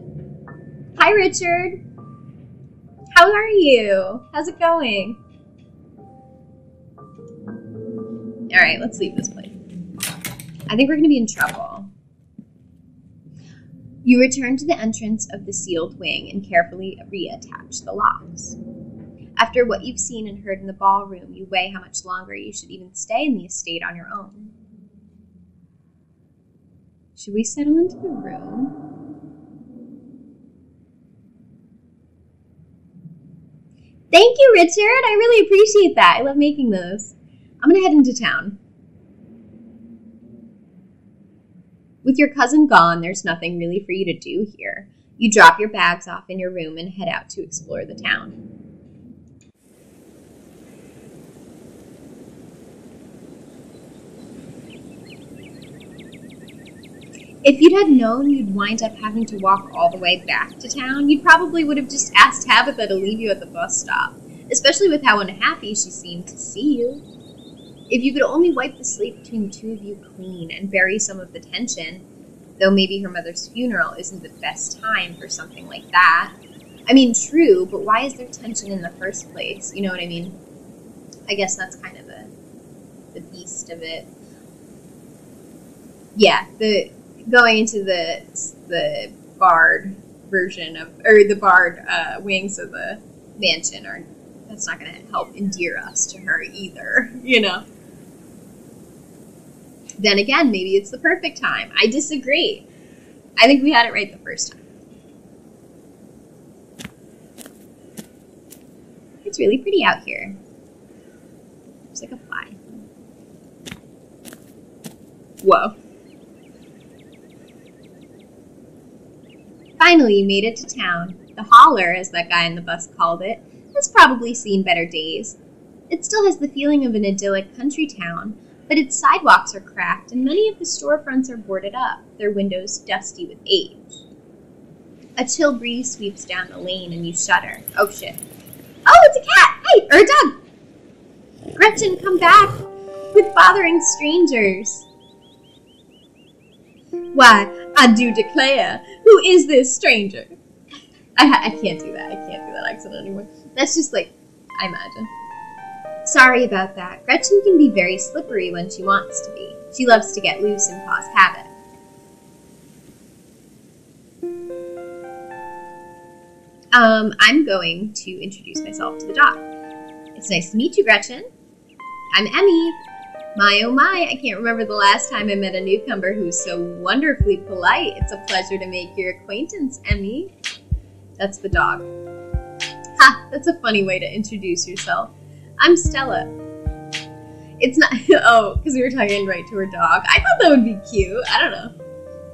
Hi, Richard. How are you? How's it going? All right, let's leave this place. I think we're going to be in trouble. You return to the entrance of the sealed wing and carefully reattach the locks. After what you've seen and heard in the ballroom, you weigh how much longer you should even stay in the estate on your own. Should we settle into the room? Thank you, Richard. I really appreciate that. I love making those. I'm going to head into town. With your cousin gone, there's nothing really for you to do here. You drop your bags off in your room and head out to explore the town. If you'd had known you'd wind up having to walk all the way back to town, you probably would have just asked Tabitha to leave you at the bus stop, especially with how unhappy she seemed to see you. If you could only wipe the slate between the two of you clean and bury some of the tension, though maybe her mother's funeral isn't the best time for something like that. I mean, true, but why is there tension in the first place? You know what I mean? I guess that's kind of the beast of it. Yeah, going into the barred version of, or the barred wings of the mansion, or that's not going to help endear us to her either, you know. Then again, maybe it's the perfect time. I disagree. I think we had it right the first time. It's really pretty out here. It's like a fly. Whoa. Finally, you made it to town. The holler, as that guy in the bus called it, has probably seen better days. It still has the feeling of an idyllic country town, but its sidewalks are cracked and many of the storefronts are boarded up, their windows dusty with age. A chill breeze sweeps down the lane and you shudder. Oh shit. Oh, it's a cat! Hey, or a dog! Gretchen, come back! With bothering strangers! Why, I do declare, who is this stranger? I can't do that. I can't do that accent anymore. That's just like, I imagine. Sorry about that. Gretchen can be very slippery when she wants to be. She loves to get loose and cause havoc. I'm going to introduce myself to the dog. It's nice to meet you, Gretchen. I'm Emmy. My oh my, I can't remember the last time I met a newcomer who's so wonderfully polite. It's a pleasure to make your acquaintance, Emmy. That's the dog. Ha, that's a funny way to introduce yourself. I'm Stella. It's not, oh, because we were talking right to her dog. I thought that would be cute. I don't know.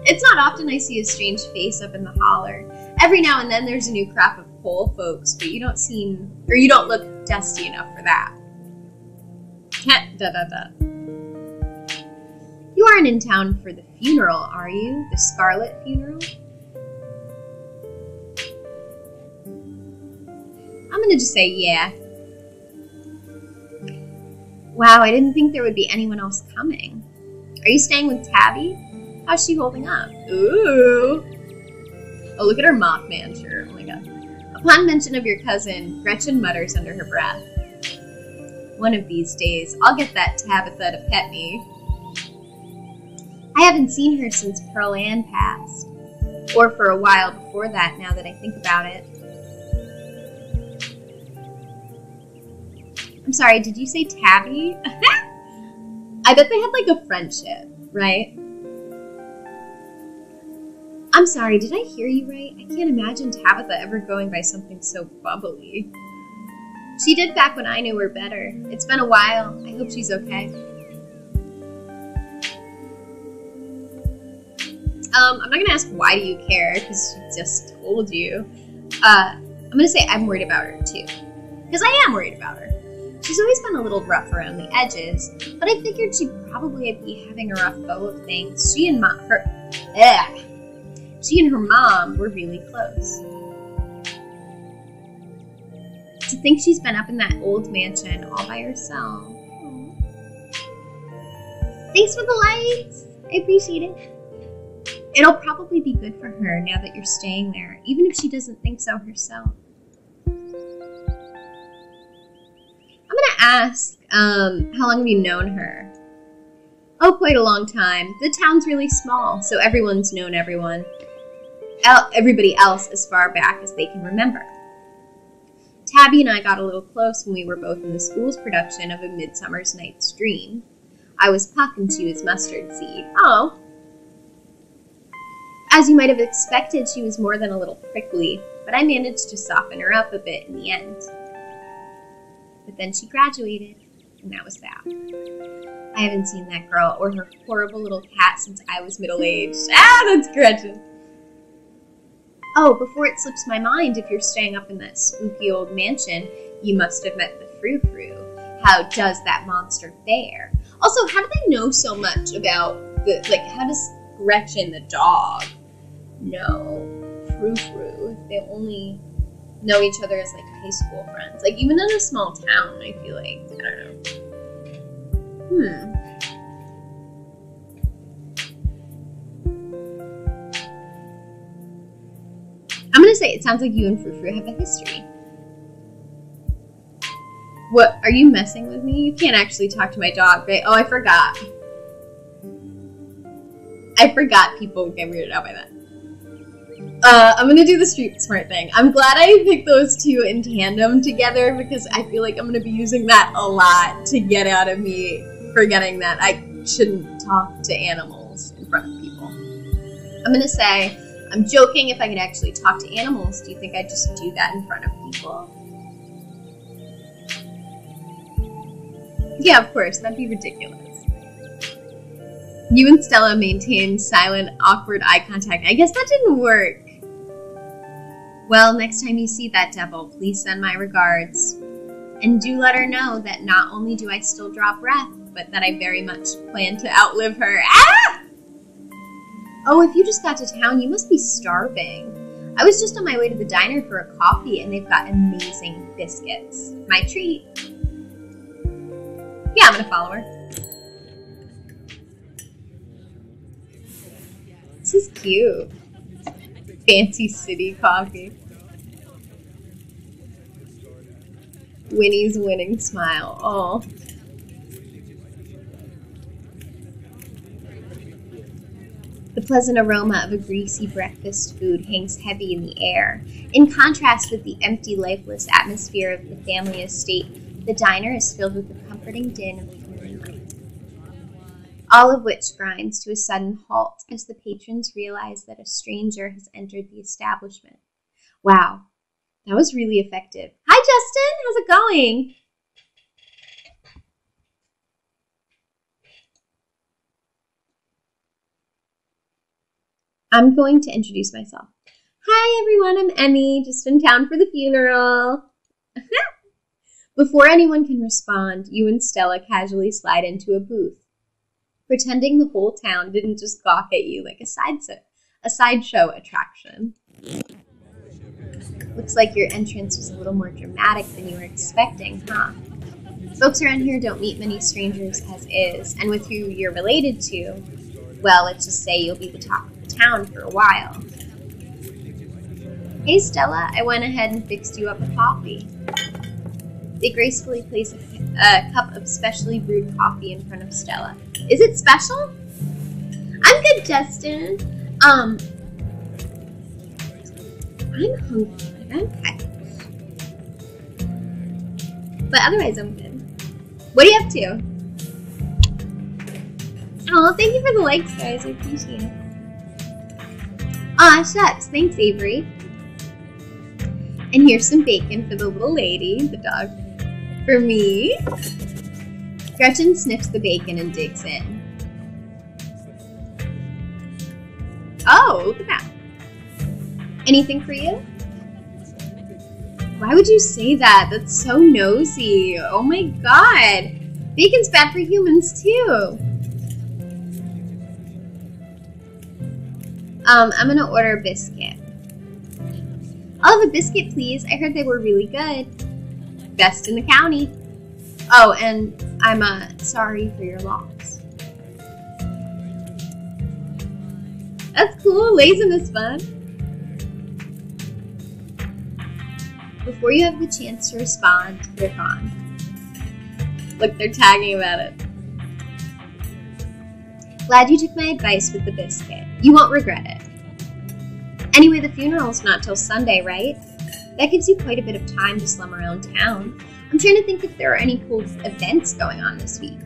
It's not often I see a strange face up in the holler. Every now and then there's a new crop of pole folks, but you don't seem, or you don't look dusty enough for that. You aren't in town for the funeral, are you? The Scarlet funeral? I'm gonna just say yeah. Wow, I didn't think there would be anyone else coming. Are you staying with Tabby? How's she holding up? Ooh. Oh, look at her Mothman shirt. Oh my god. Upon mention of your cousin, Gretchen mutters under her breath. One of these days, I'll get that Tabitha to pet me. I haven't seen her since Pearl Ann passed. Or for a while before that, now that I think about it. I'm sorry, did you say Tabby? I bet they had like a friendship, right? I'm sorry, did I hear you right? I can't imagine Tabitha ever going by something so bubbly. She did back when I knew her better. It's been a while. I hope she's okay. I'm not going to ask why do you care, because she just told you. I'm going to say I'm worried about her, too. Because I am worried about her. She's always been a little rough around the edges, but I figured she'd probably be having a rough go of things. She and her mom were really close. To think she's been up in that old mansion all by herself. Aww. Thanks for the lights. I appreciate it. It'll probably be good for her now that you're staying there, even if she doesn't think so herself. I'm going to ask, how long have you known her? Oh, quite a long time. The town's really small, so everyone's known everyone. Everybody else as far back as they can remember. Tabby and I got a little close when we were both in the school's production of A Midsummer's Night's Dream. I was Puck and she was Mustard Seed. Oh. As you might have expected, she was more than a little prickly, but I managed to soften her up a bit in the end. But then she graduated, and that was that. I haven't seen that girl or her horrible little cat since I was middle-aged. Ah, that's Gretchen. Oh, before it slips my mind, if you're staying up in that spooky old mansion, you must have met the Frou-Frou. How does that monster fare? Also, how do they know so much about how does Gretchen the dog know Frou-Frou if they only know each other as high school friends? Even in a small town, I feel like, I don't know. I'm gonna say it sounds like you and Frou-Frou have a history. What, are you messing with me? You can't actually talk to my dog, right? Oh, I forgot. People get weirded out by that. I'm gonna do the street smart thing. I'm glad I picked those two in tandem together because I feel like I'm gonna be using that a lot to get out of me forgetting that I shouldn't talk to animals in front of people. I'm gonna say, I'm joking if I could actually talk to animals. Do you think I'd just do that in front of people? Yeah, of course, that'd be ridiculous. You and Stella maintained silent, awkward eye contact. I guess that didn't work. Well, next time you see that devil, please send my regards. And do let her know that not only do I still draw breath, but that I very much plan to outlive her. Ah! Oh, if you just got to town, you must be starving. I was just on my way to the diner for a coffee, and they've got amazing biscuits. My treat. Yeah, I'm gonna follow her. This is cute. Fancy city coffee. Winnie's winning smile. Oh. The pleasant aroma of a greasy breakfast food hangs heavy in the air. In contrast with the empty, lifeless atmosphere of the family estate, the diner is filled with the comforting din of evening light. All of which grinds to a sudden halt as the patrons realize that a stranger has entered the establishment. Wow, that was really effective. Hi, Justin. How's it going? I'm going to introduce myself. Hi, everyone. I'm Emmy, just in town for the funeral. Before anyone can respond, you and Stella casually slide into a booth, pretending the whole town didn't just gawk at you like a sideshow attraction. Looks like your entrance was a little more dramatic than you were expecting, huh? Folks around here don't meet many strangers as is, and with who you're related to, well, let's just say you'll be the talk of the town for a while. Hey, Stella, I went ahead and fixed you up a coffee. They gracefully place a cup of specially brewed coffee in front of Stella. Is it special? I'm good, Justin. I'm hungry. Okay. But otherwise, I'm good. What are you up to? Oh, thank you for the likes, guys. I appreciate it. Aw, shucks. Thanks, Avery. And here's some bacon for the little lady, the dog. For me. Gretchen sniffs the bacon and digs in. Oh, look at that. Anything for you? Why would you say that? That's so nosy. Oh my god. Bacon's bad for humans too. I'm gonna order a biscuit. I'll have a biscuit, please. I heard they were really good. Best in the county. Oh, and I'm sorry for your loss. That's cool. Lazing is fun. Before you have the chance to respond, they're gone. Look, they're tagging about it. Glad you took my advice with the biscuit. You won't regret it. Anyway, the funeral's not till Sunday, right? That gives you quite a bit of time to slum around town. I'm trying to think if there are any cool events going on this week.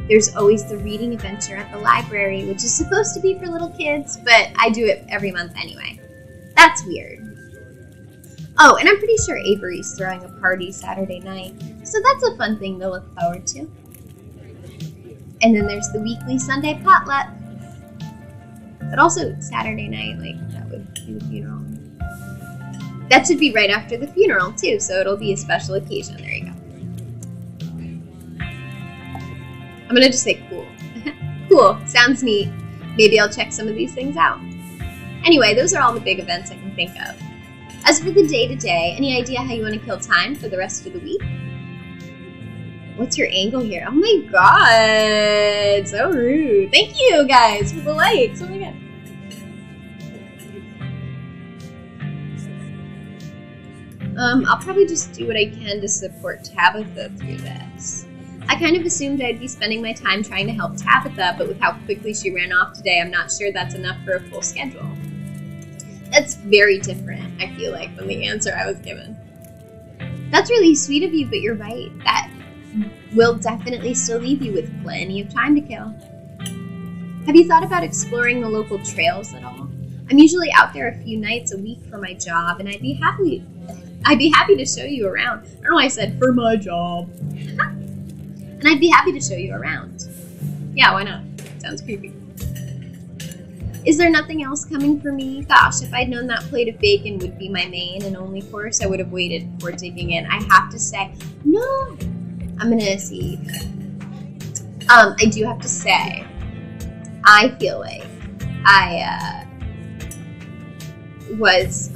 There's always the reading adventure at the library, which is supposed to be for little kids, but I do it every month anyway. That's weird. Oh, and I'm pretty sure Avery's throwing a party Saturday night, so that's a fun thing to look forward to. And then there's the weekly Sunday potluck. But also Saturday night, like, that would be the funeral. That should be right after the funeral, too, so it'll be a special occasion. There you go. I'm gonna just say cool. Cool, sounds neat. Maybe I'll check some of these things out. Anyway, those are all the big events I can think of. As for the day-to-day, any idea how you want to kill time for the rest of the week? What's your angle here? Oh my god, so rude. Thank you guys for the likes. Oh my god. I'll probably just do what I can to support Tabitha through this. I kind of assumed I'd be spending my time trying to help Tabitha, but with how quickly she ran off today, I'm not sure that's enough for a full schedule. That's very different, I feel like, from the answer I was given. That's really sweet of you, but you're right. That will definitely still leave you with plenty of time to kill. Have you thought about exploring the local trails at all? I'm usually out there a few nights a week for my job, and I'd be happy to show you around. I don't know why I said for my job. And I'd be happy to show you around. Yeah, why not? Sounds creepy. Is there nothing else coming for me? Gosh, if I'd known that plate of bacon would be my main and only course, I would have waited before digging in. I have to say, no. I'm gonna see. I do have to say, I feel like I was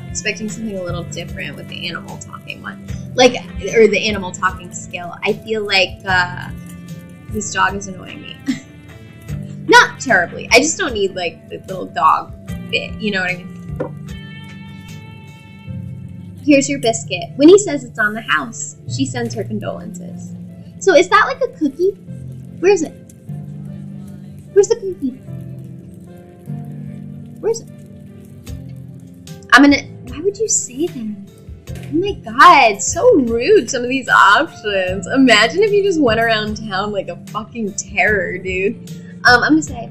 expecting something a little different with the animal talking one. Like, or the animal talking skill. I feel like this dog is annoying me. Not terribly. I just don't need, like, the little dog bit. You know what I mean? Here's your biscuit. Winnie says it's on the house. She sends her condolences. So is that like a cookie? Where is it? Where's the cookie? Where is it? Why would you say that? Oh my god, so rude, some of these options. Imagine if you just went around town like a fucking terror, dude. I'm gonna say,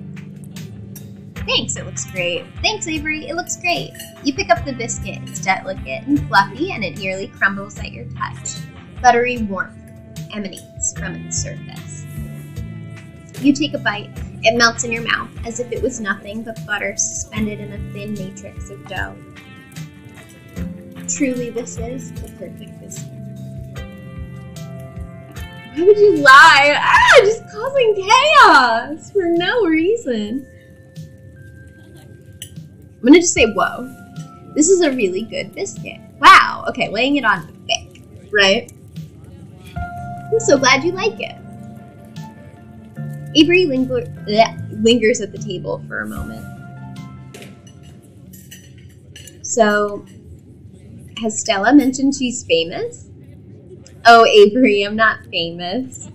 thanks, it looks great. Thanks, Avery, it looks great. You pick up the biscuit. It's delicate and fluffy, and it nearly crumbles at your touch. Buttery warmth emanates from its surface. You take a bite. It melts in your mouth as if it was nothing but butter suspended in a thin matrix of dough. Truly, this is the perfect biscuit. Why would you lie? Just causing chaos for no reason. I'm gonna just say, whoa. This is a really good biscuit. Wow. Okay, laying it on thick, right? I'm so glad you like it. Avery lingers at the table for a moment. So, has Stella mentioned she's famous? Oh, Avery, I'm not famous.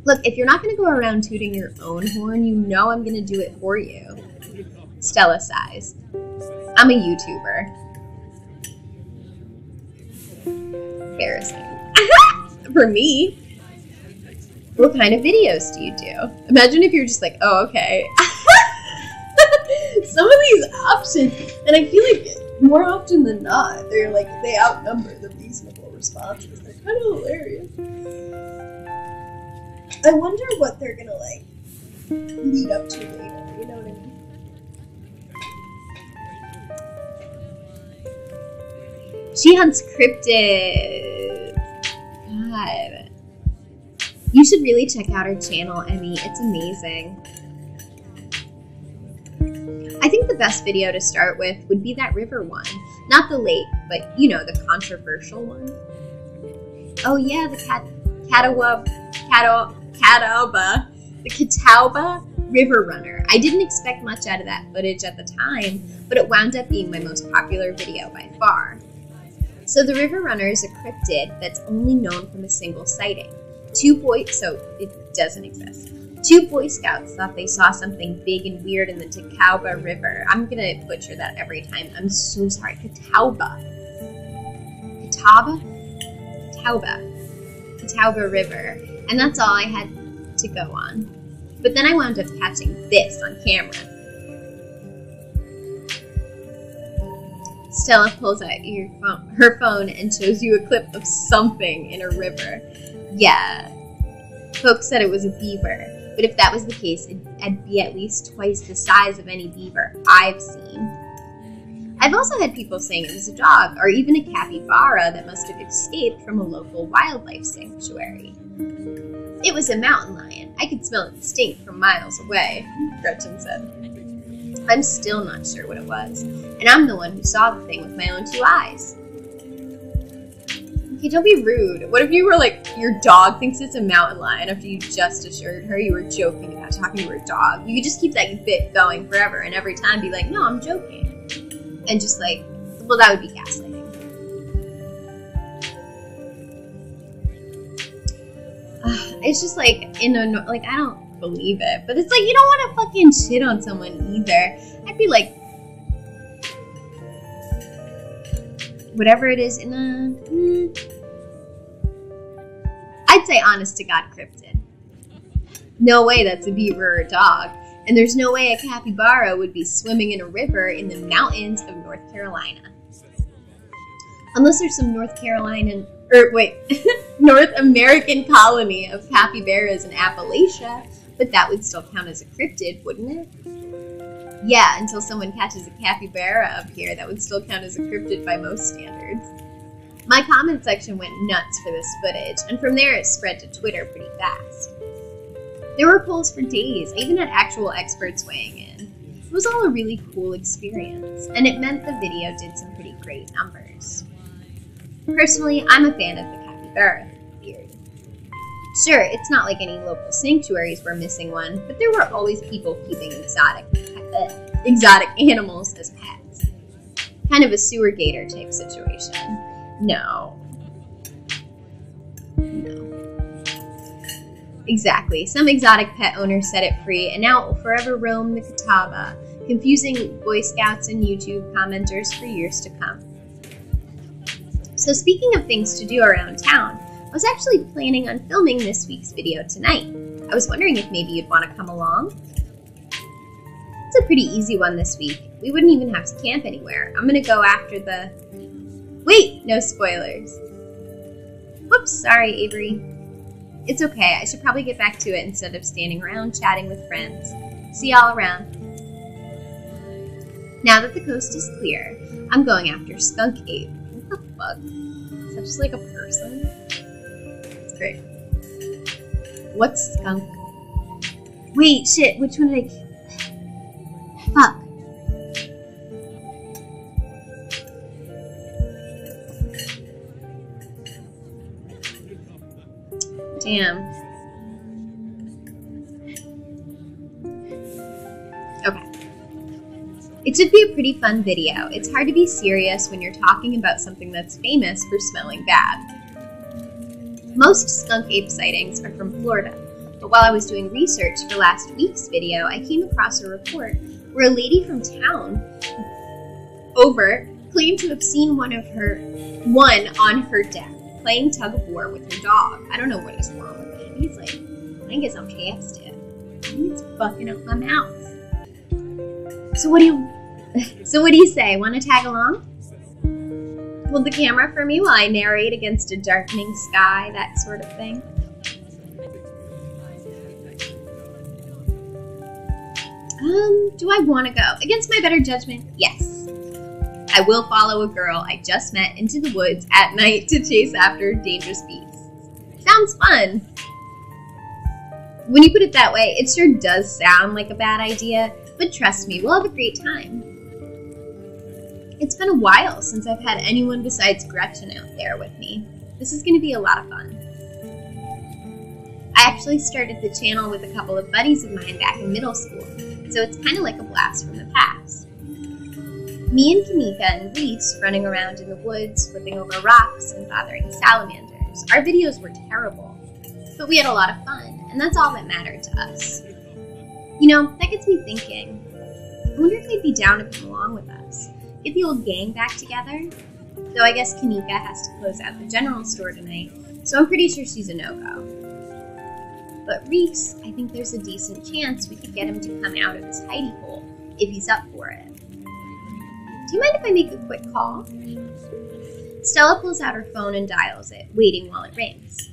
Look, if you're not going to go around tooting your own horn, you know I'm going to do it for you. Stella sighs. I'm a YouTuber. Embarrassing. For me. What kind of videos do you do? Imagine if you're just like, oh, okay. Some of these options, and I feel like more often than not, they're like, they outnumber the reasonable responses. They're kind of hilarious. I wonder what they're gonna like lead up to later, you know what I mean? She hunts cryptids. God. You should really check out her channel, Emmy. It's amazing. I think the best video to start with would be that river one. Not the lake, but, you know, the controversial one. Oh yeah, the Catawba River Runner. I didn't expect much out of that footage at the time, but it wound up being my most popular video by far. So the River Runner is a cryptid that's only known from a single sighting. So it doesn't exist. 2 Boy Scouts thought they saw something big and weird in the Catawba River. I'm gonna butcher that every time. I'm so sorry. Catawba River. And that's all I had to go on. But then I wound up catching this on camera. Stella pulls out her phone and shows you a clip of something in a river. Yeah. Folks said it was a beaver. But if that was the case, it'd be at least twice the size of any beaver I've seen. I've also had people saying it was a dog, or even a capybara that must have escaped from a local wildlife sanctuary. It was a mountain lion. I could smell its stink from miles away, Gretchen said. I'm still not sure what it was, and I'm the one who saw the thing with my own 2 eyes. Okay, don't be rude. What if you were like, your dog thinks it's a mountain lion after you just assured her you were joking about talking to her dog? You could just keep that bit going forever and every time be like, no, I'm joking. And just like, well, that would be gaslighting. It's just like, I don't believe it. But it's like, you don't want to fucking shit on someone either. I'd be like, whatever it is I'd say honest to God cryptid. No way that's a beaver or a dog. And there's no way a capybara would be swimming in a river in the mountains of North Carolina. Unless there's some North American colony of capybaras in Appalachia, but that would still count as a cryptid, wouldn't it? Yeah, until someone catches a capybara up here, that would still count as a cryptid by most standards. My comment section went nuts for this footage, and from there it spread to Twitter pretty fast. There were polls for days. I even had actual experts weighing in. It was all a really cool experience, and it meant the video did some pretty great numbers. Personally, I'm a fan of the capybara theory. Sure, it's not like any local sanctuaries were missing one, but there were always people keeping exotic animals as pets. Kind of a sewer gator type situation. No. Exactly. Some exotic pet owner set it free, and now it will forever roam the Catawba, confusing Boy Scouts and YouTube commenters for years to come. So speaking of things to do around town, I was actually planning on filming this week's video tonight. I was wondering if maybe you'd want to come along. It's a pretty easy one this week. We wouldn't even have to camp anywhere. I'm going to go after the... Wait, no spoilers. Whoops, sorry, Avery. It's okay, I should probably get back to it instead of standing around chatting with friends. See y'all around. Now that the coast is clear, I'm going after Skunk Ape. What the fuck? Is that just like a person? It's great. What's skunk? Wait, shit, which one did I... Fuck. Damn. Okay. It should be a pretty fun video. It's hard to be serious when you're talking about something that's famous for smelling bad. Most skunk ape sightings are from Florida, but while I was doing research for last week's video, I came across a report where a lady from town claimed to have seen one on her deck, playing tug of war with her dog. I don't know what is wrong with me. He's like, I think it's some chapstick. I think it's fucking up my mouth. So what do you say? Want to tag along? Hold the camera for me while I narrate against a darkening sky, that sort of thing. Do I want to go? Against my better judgment, yes. I will follow a girl I just met into the woods at night to chase after dangerous beasts. Sounds fun. When you put it that way, it sure does sound like a bad idea, but trust me, we'll have a great time. It's been a while since I've had anyone besides Gretchen out there with me. This is going to be a lot of fun. I actually started the channel with a couple of buddies of mine back in middle school, so it's kind of like a blast from the past. Me and Kanika and Reese running around in the woods, flipping over rocks and bothering salamanders. Our videos were terrible, but we had a lot of fun, and that's all that mattered to us. You know, that gets me thinking. I wonder if they'd be down to come along with us. Get the old gang back together? Though I guess Kanika has to close out the general store tonight, so I'm pretty sure she's a no-go. But Reese, I think there's a decent chance we could get him to come out of his hidey hole, if he's up for it. Do you mind if I make a quick call? Stella pulls out her phone and dials it, waiting while it rings.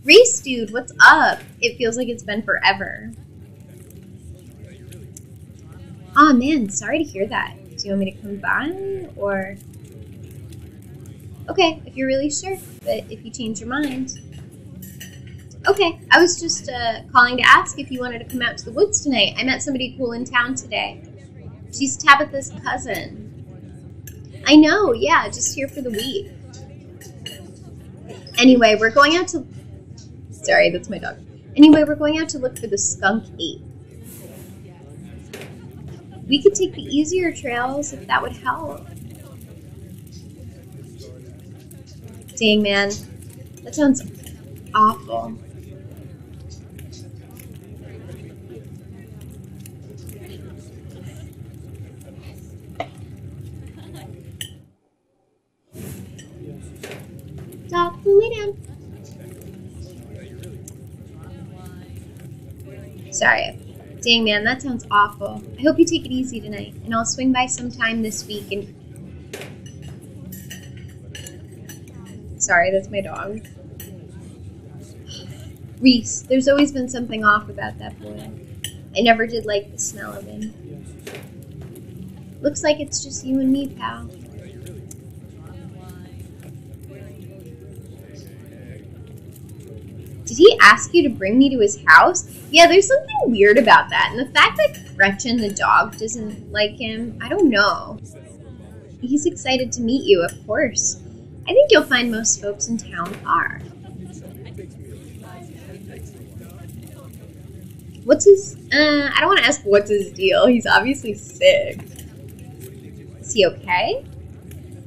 Reese, dude, what's up? It feels like it's been forever. Aw, man, sorry to hear that. Do you want me to come by, or... Okay, if you're really sure, but if you change your mind... Okay, I was just calling to ask if you wanted to come out to the woods tonight. I met somebody cool in town today. She's Tabitha's cousin. I know, yeah, just here for the week. Anyway, we're going out to... Sorry, that's my dog. Anyway, we're going out to look for the skunk ape. We could take the easier trails if that would help. Dang, man. That sounds awful. Stop, lay down. Sorry. Dang, man, that sounds awful. I hope you take it easy tonight, and I'll swing by sometime this week and... Sorry, that's my dog. Reese, there's always been something off about that boy. I never did like the smell of him. Looks like it's just you and me, pal. Did he ask you to bring me to his house? Yeah, there's something weird about that. And the fact that Gretchen the dog doesn't like him, I don't know. He's excited to meet you, of course. I think you'll find most folks in town are. What's his... I don't want to ask what's his deal. He's obviously sick. Is he okay?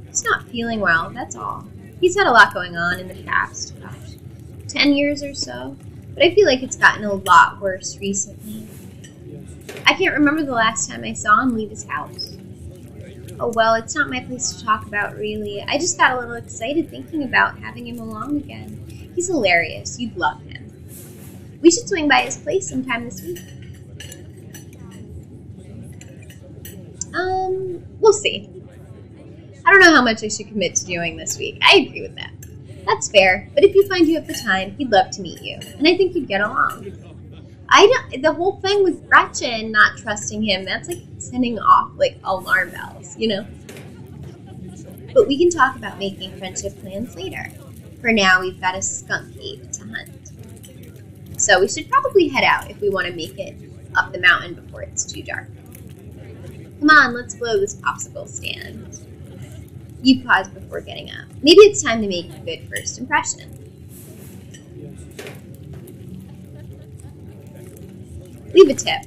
He's not feeling well, that's all. He's had a lot going on in the past. Gosh, 10 years or so. But I feel like it's gotten a lot worse recently. I can't remember the last time I saw him leave his house. Oh, well, it's not my place to talk about, really. I just got a little excited thinking about having him along again. He's hilarious. You'd love him. We should swing by his place sometime this week. We'll see. I don't know how much I should commit to doing this week. I agree with that. That's fair, but if you find you have the time, he'd love to meet you, and I think you'd get along. The whole thing with Gretchen not trusting him, that's like sending off like alarm bells, you know? But we can talk about making friendship plans later. For now, we've got a skunk ape to hunt. So we should probably head out if we want to make it up the mountain before it's too dark. Come on, let's blow this popsicle stand. You pause before getting up. Maybe it's time to make a good first impression. Leave a tip.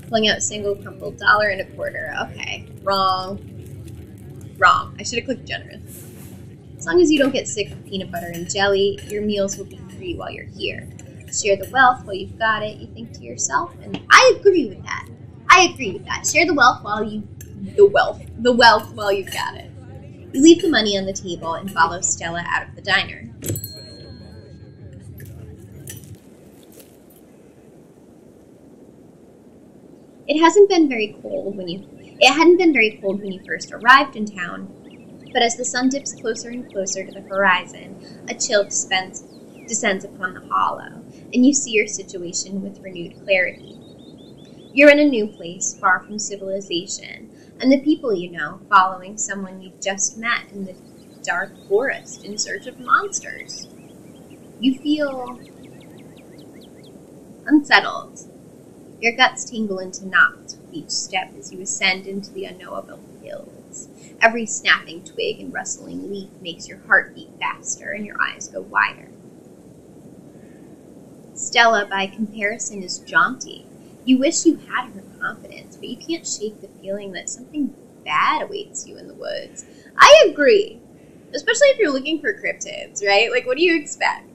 Pulling out a single crumpled $1.25. Okay, wrong. Wrong. I should have clicked generous. As long as you don't get sick of peanut butter and jelly, your meals will be free while you're here. Share the wealth while you've got it, you think to yourself, and I agree with that. I agree with that. Share the wealth while while you've got it. You leave the money on the table and follow Stella out of the diner. It hadn't been very cold when you first arrived in town, but as the sun dips closer and closer to the horizon, a chill descends upon the hollow, and you see your situation with renewed clarity. You're in a new place, far from civilization, and the people you know following someone you just met in the dark forest in search of monsters. You feel unsettled. Your guts tingle into knots with each step as you ascend into the unknowable hills. Every snapping twig and rustling leaf makes your heart beat faster and your eyes go wider. Stella, by comparison, is jaunty. You wish you had her confidence, but you can't shake the feeling that something bad awaits you in the woods. I agree. Especially if you're looking for cryptids, right? Like, what do you expect?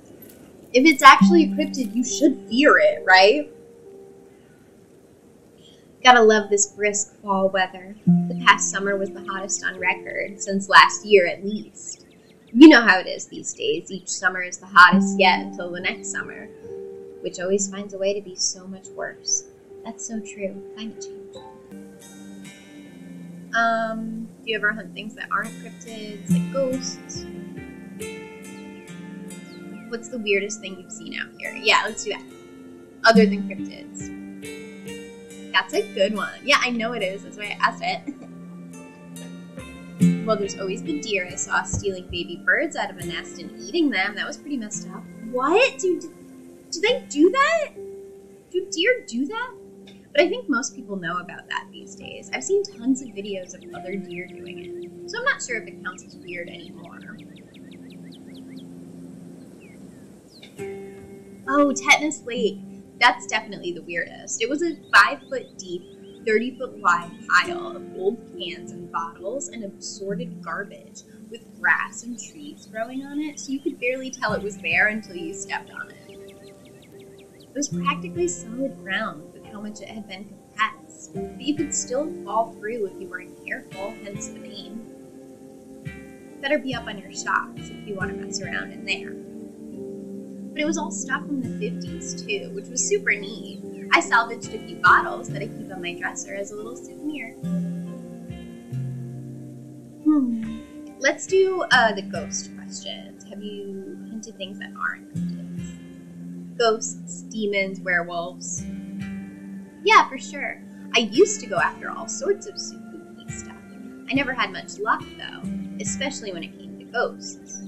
If it's actually a cryptid, you should fear it, right? Gotta love this brisk fall weather. The past summer was the hottest on record, since last year at least. You know how it is these days. Each summer is the hottest yet until the next summer, which always finds a way to be so much worse. That's so true. Climate change. Do you ever hunt things that aren't cryptids, like ghosts? What's the weirdest thing you've seen out here? Yeah, let's do that. Other than cryptids. That's a good one. Yeah, I know it is. That's why I asked it. Well, there's always the deer I saw stealing baby birds out of a nest and eating them. That was pretty messed up. What? Do they do that? Do deer do that? But I think most people know about that these days. I've seen tons of videos of other deer doing it. So I'm not sure if it counts as weird anymore. Oh, Tetanus Lake. That's definitely the weirdest. It was a 5-foot deep, 30-foot wide pile of old cans and bottles and assorted garbage with grass and trees growing on it, so you could barely tell it was there until you stepped on it. It was practically solid ground with how much it had been compressed, but you could still fall through if you weren't careful, hence the name. Better be up on your shocks if you want to mess around in there. But it was all stuff from the 50s too, which was super neat. I salvaged a few bottles that I keep on my dresser as a little souvenir. Let's do the ghost questions. Have you hunted things that aren't cryptids? Ghosts, demons, werewolves. Yeah, for sure. I used to go after all sorts of spooky stuff. I never had much luck though, especially when it came to ghosts.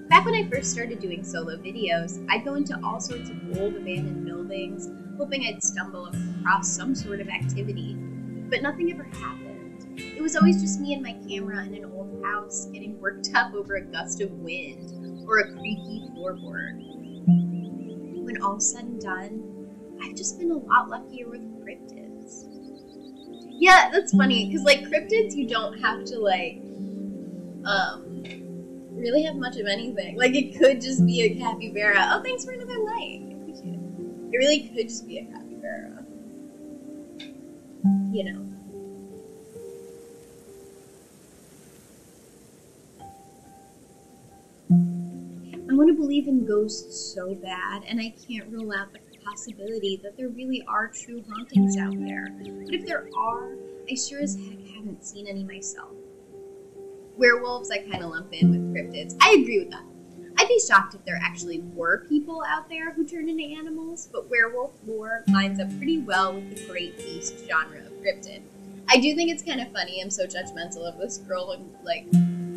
Back when I first started doing solo videos, I'd go into all sorts of old abandoned buildings, hoping I'd stumble across some sort of activity, but nothing ever happened. It was always just me and my camera in an old house getting worked up over a gust of wind or a creaky floorboard. When all's said and done, I've just been a lot luckier with cryptids. Yeah, that's funny, because like cryptids you don't have to really have much of anything. Like, it could just be a capybara. Oh, thanks for another like. I appreciate it. It really could just be a capybara. You know. I want to believe in ghosts so bad, and I can't rule out the possibility that there really are true hauntings out there. But if there are, I sure as heck haven't seen any myself. Werewolves I kind of lump in with cryptids. I agree with that. I'd be shocked if there actually were people out there who turned into animals, but werewolf lore lines up pretty well with the great beast genre of cryptid. I do think it's kind of funny. I'm so judgmental of this girl and like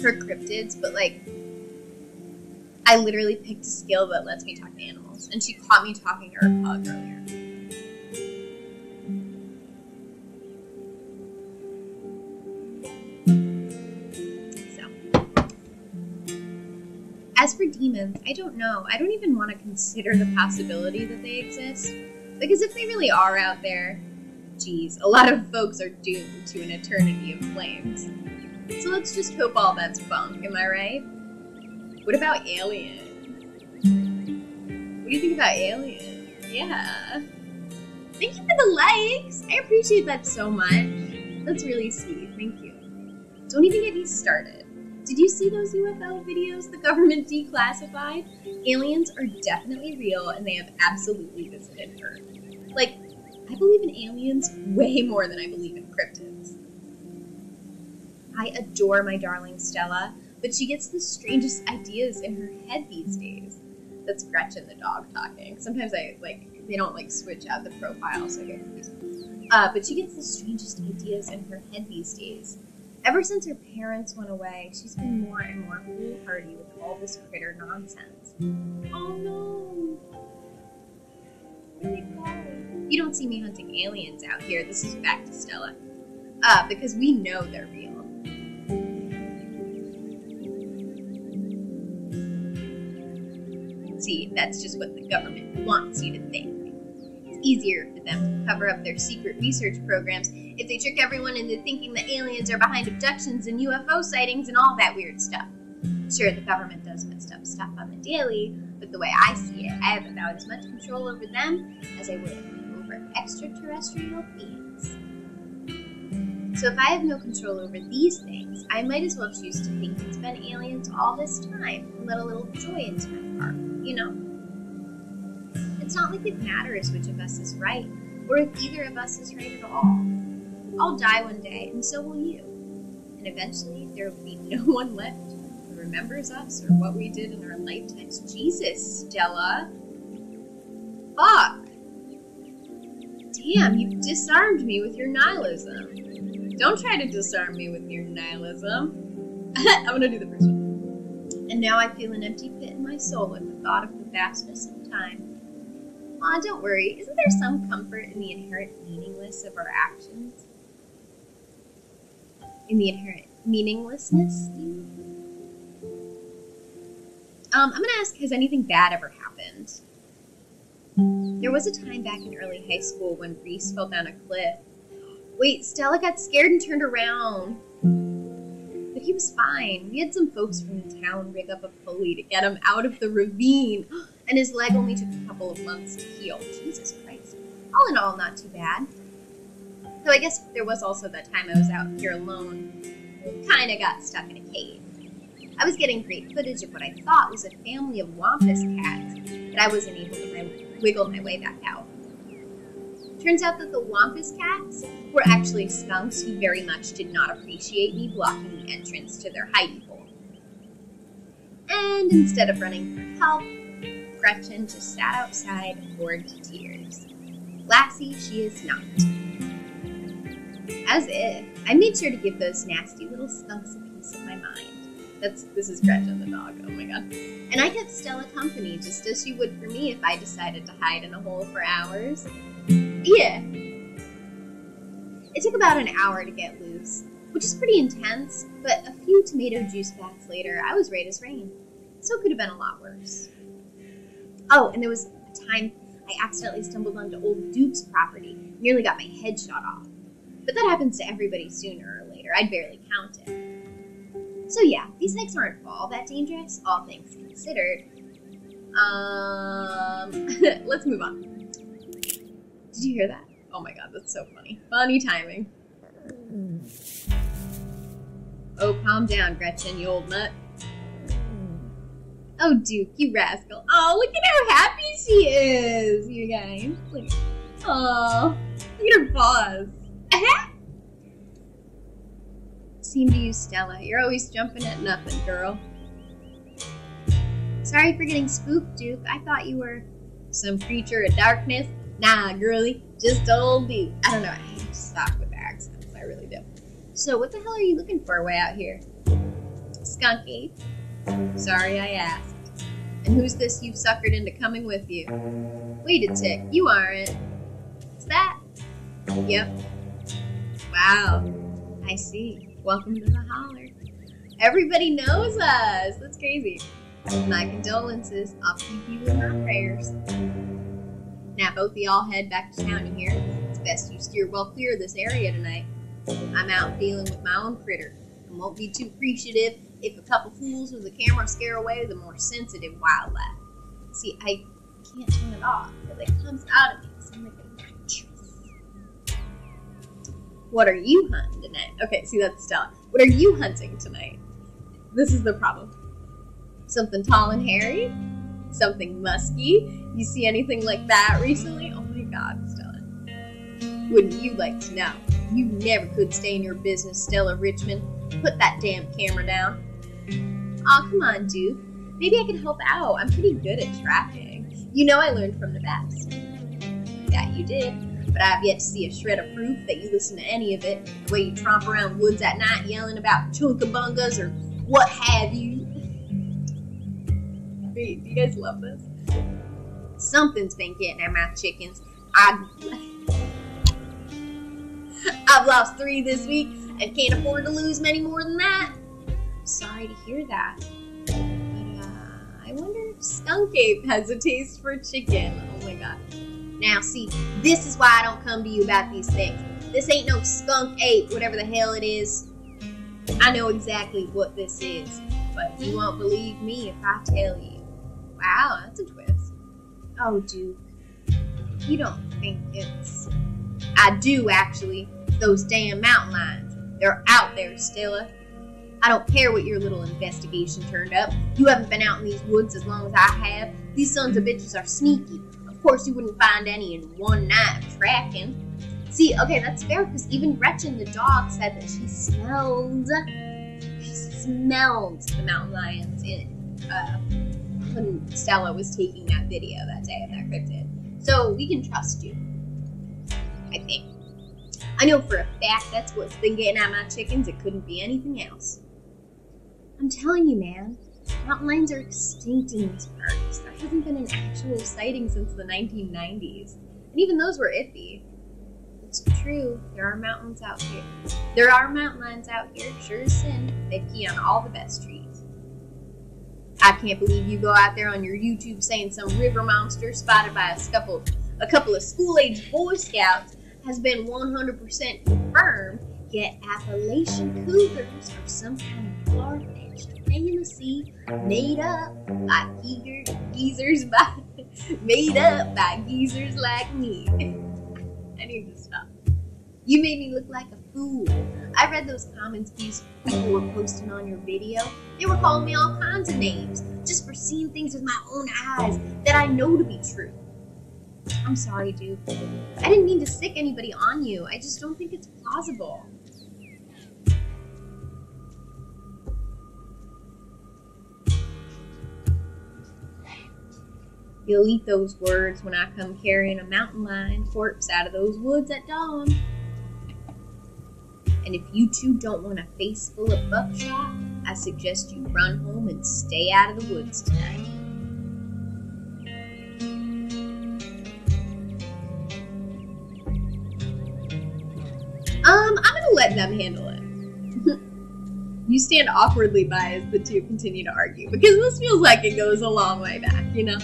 her cryptids, but like I literally picked a skill that lets me talk to animals, and she caught me talking to her pug earlier. As for demons, I don't know. I don't even want to consider the possibility that they exist. Because if they really are out there, geez, a lot of folks are doomed to an eternity of flames. So let's just hope all that's bunk, am I right? What about aliens? What do you think about aliens? Yeah. Thank you for the likes! I appreciate that so much. That's really sweet, thank you. Don't even get me started. Did you see those UFO videos the government declassified? Aliens are definitely real, and they have absolutely visited Earth. Like, I believe in aliens way more than I believe in cryptids. I adore my darling Stella, but she gets the strangest ideas in her head these days. That's Gretchen the dog talking. Sometimes they don't switch out the profile, so I get confused. But she gets the strangest ideas in her head these days. Ever since her parents went away, she's been more and more foolhardy with all this critter nonsense. Oh no! Where did they go? You don't see me hunting aliens out here. This is back to Stella. Because we know they're real. See, that's just what the government wants you to think. It's easier for them to cover up their secret research programs if they trick everyone into thinking that aliens are behind abductions and UFO sightings and all that weird stuff. Sure, the government does messed up stuff on the daily, But the way I see it, I have about as much control over them as I would over extraterrestrial beings. So if I have no control over these things, I might as well choose to think it's been aliens all this time and let a little joy into my heart, you know? It's not like it matters which of us is right, or if either of us is right at all. I'll die one day, and so will you. And eventually, there will be no one left who remembers us or what we did in our lifetimes. Jesus, Stella. Fuck. Damn, you've disarmed me with your nihilism. Don't try to disarm me with your nihilism. I'm gonna do the first one. And now I feel an empty pit in my soul at the thought of the vastness of time. Aw, don't worry. Isn't there some comfort in the inherent meaninglessness of our actions? In the inherent meaninglessness? I'm gonna ask, has anything bad ever happened? There was a time back in early high school when Reese fell down a cliff. Wait, Stella got scared and turned around. But he was fine. We had some folks from the town rig up a pulley to get him out of the ravine. And his leg only took a couple of months to heal. Jesus Christ. All in all, not too bad. So I guess there was also that time I was out here alone. Kinda got stuck in a cave. I was getting great footage of what I thought was a family of wampus cats, but I wasn't able to wiggle my way back out. Turns out that the wampus cats were actually skunks who very much did not appreciate me blocking the entrance to their hidey hole. And instead of running for help, Gretchen just sat outside and bored to tears. Lassie, she is not. As if. I made sure to give those nasty little skunks a piece of my mind. This is Gretchen the dog, oh my god. And I kept Stella company, just as she would for me if I decided to hide in a hole for hours. Yeah. It took about an hour to get loose, which is pretty intense, but a few tomato juice baths later, I was right as rain. So it could have been a lot worse. Oh, and there was a time I accidentally stumbled onto old Duke's property, nearly got my head shot off. But that happens to everybody sooner or later, I'd barely count it. So yeah, these snakes aren't all that dangerous, all things considered. Let's move on. Did you hear that? Oh my god, that's so funny. Funny timing. Oh, calm down, Gretchen, you old nut. Oh, Duke, you rascal. Oh, look at how happy she is, you guys. Look. Oh, look at her paws. Seem to you, Stella. You're always jumping at nothing, girl. Sorry for getting spooked, Duke. I thought you were some creature of darkness. Nah, girly. Just old Duke. I don't know. I have to stop with the accents. I really do. So what the hell are you looking for way out here? Skunky. Sorry I asked. And who's this you've suckered into coming with you? Wait a tick. You aren't. What's that? Yep. Wow. I see. Welcome to the holler. Everybody knows us. That's crazy. My condolences. I'll keep you in my prayers. Now, both of y'all head back to town, you hear? It's best you steer well clear of this area tonight. I'm out dealing with my own critter and won't be too appreciative if a couple fools with a camera scare away the more sensitive wildlife. See, I can't turn it off because it comes out of me. So I'm like, what are you hunting tonight? Okay, see, that's Stella. What are you hunting tonight? This is the problem. Something tall and hairy? Something musky? You see anything like that recently? Oh my god, Stella. Wouldn't you like to know? You never could stay in your business, Stella Richmond. Put that damn camera down. Aw, come on, Duke. Maybe I can help out. I'm pretty good at tracking. You know I learned from the best. Yeah, you did. But I've yet to see a shred of proof that you listen to any of it. The way you tromp around woods at night yelling about chunkabungas or what have you. Wait, do you guys love this? Something's been getting at my chickens. I've lost 3 this week and can't afford to lose many more than that. I'm sorry to hear that. But I wonder if Skunk Ape has a taste for chicken. Oh my god. Now see, this is why I don't come to you about these things. This ain't no Skunk Ape, whatever the hell it is. I know exactly what this is, but you won't believe me if I tell you. Wow, that's a twist. Oh, Duke, you don't think it's... I do, actually. Those damn mountain lions. They're out there, Stella. I don't care what your little investigation turned up. You haven't been out in these woods as long as I have. These sons of bitches are sneaky. Of course, you wouldn't find any in one night of tracking. See, okay, that's fair, because even Gretchen, the dog, said that she smelled the mountain lions when Stella was taking that video that day of that cryptid. So we can trust you, I think. I know for a fact that's what's been getting at my chickens. It couldn't be anything else. I'm telling you, man, mountain lions are extinct in these parks. There hasn't been an actual sighting since the 1990s. And even those were iffy. It's true, there are mountains out here. There are mountain lions out here, sure as sin. They pee on all the best trees. I can't believe you go out there on your YouTube saying some river monster spotted by a couple of school-aged Boy Scouts has been 100% confirmed, yet Appalachian cougars are some kind of far-fetched fantasy made up by geezers like me. I need to stop. You made me look like a fool. I read those comments these people were posting on your video. They were calling me all kinds of names just for seeing things with my own eyes that I know to be true. I'm sorry, Duke. I didn't mean to sick anybody on you. I just don't think it's plausible. You'll eat those words when I come carrying a mountain lion corpse out of those woods at dawn. And if you two don't want a face full of buckshot, I suggest you run home and stay out of the woods tonight. I'm gonna let them handle it. You stand awkwardly by as the two continue to argue, because this feels like it goes a long way back, you know?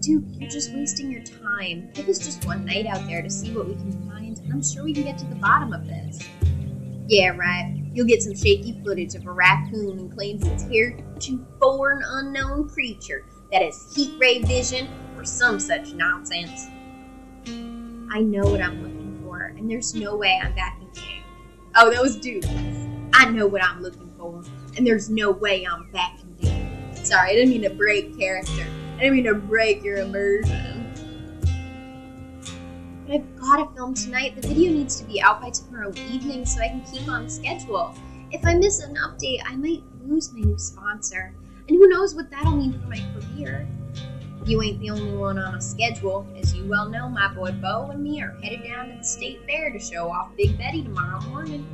Duke, you're just wasting your time. Give us just one night out there to see what we can find, and I'm sure we can get to the bottom of this. Yeah, right. You'll get some shaky footage of a raccoon who claims it's heretofore an unknown creature that has heat ray vision or some such nonsense. I know what I'm looking for, and there's no way I'm backing down. Oh, that was Duke. I know what I'm looking for, and there's no way I'm backing down. Sorry, I didn't mean to break character. I didn't mean to break your immersion. But I've got to film tonight. The video needs to be out by tomorrow evening so I can keep on schedule. If I miss an update, I might lose my new sponsor. And who knows what that'll mean for my career. You ain't the only one on a schedule. As you well know, my boy Bo and me are headed down to the state fair to show off Big Betty tomorrow morning.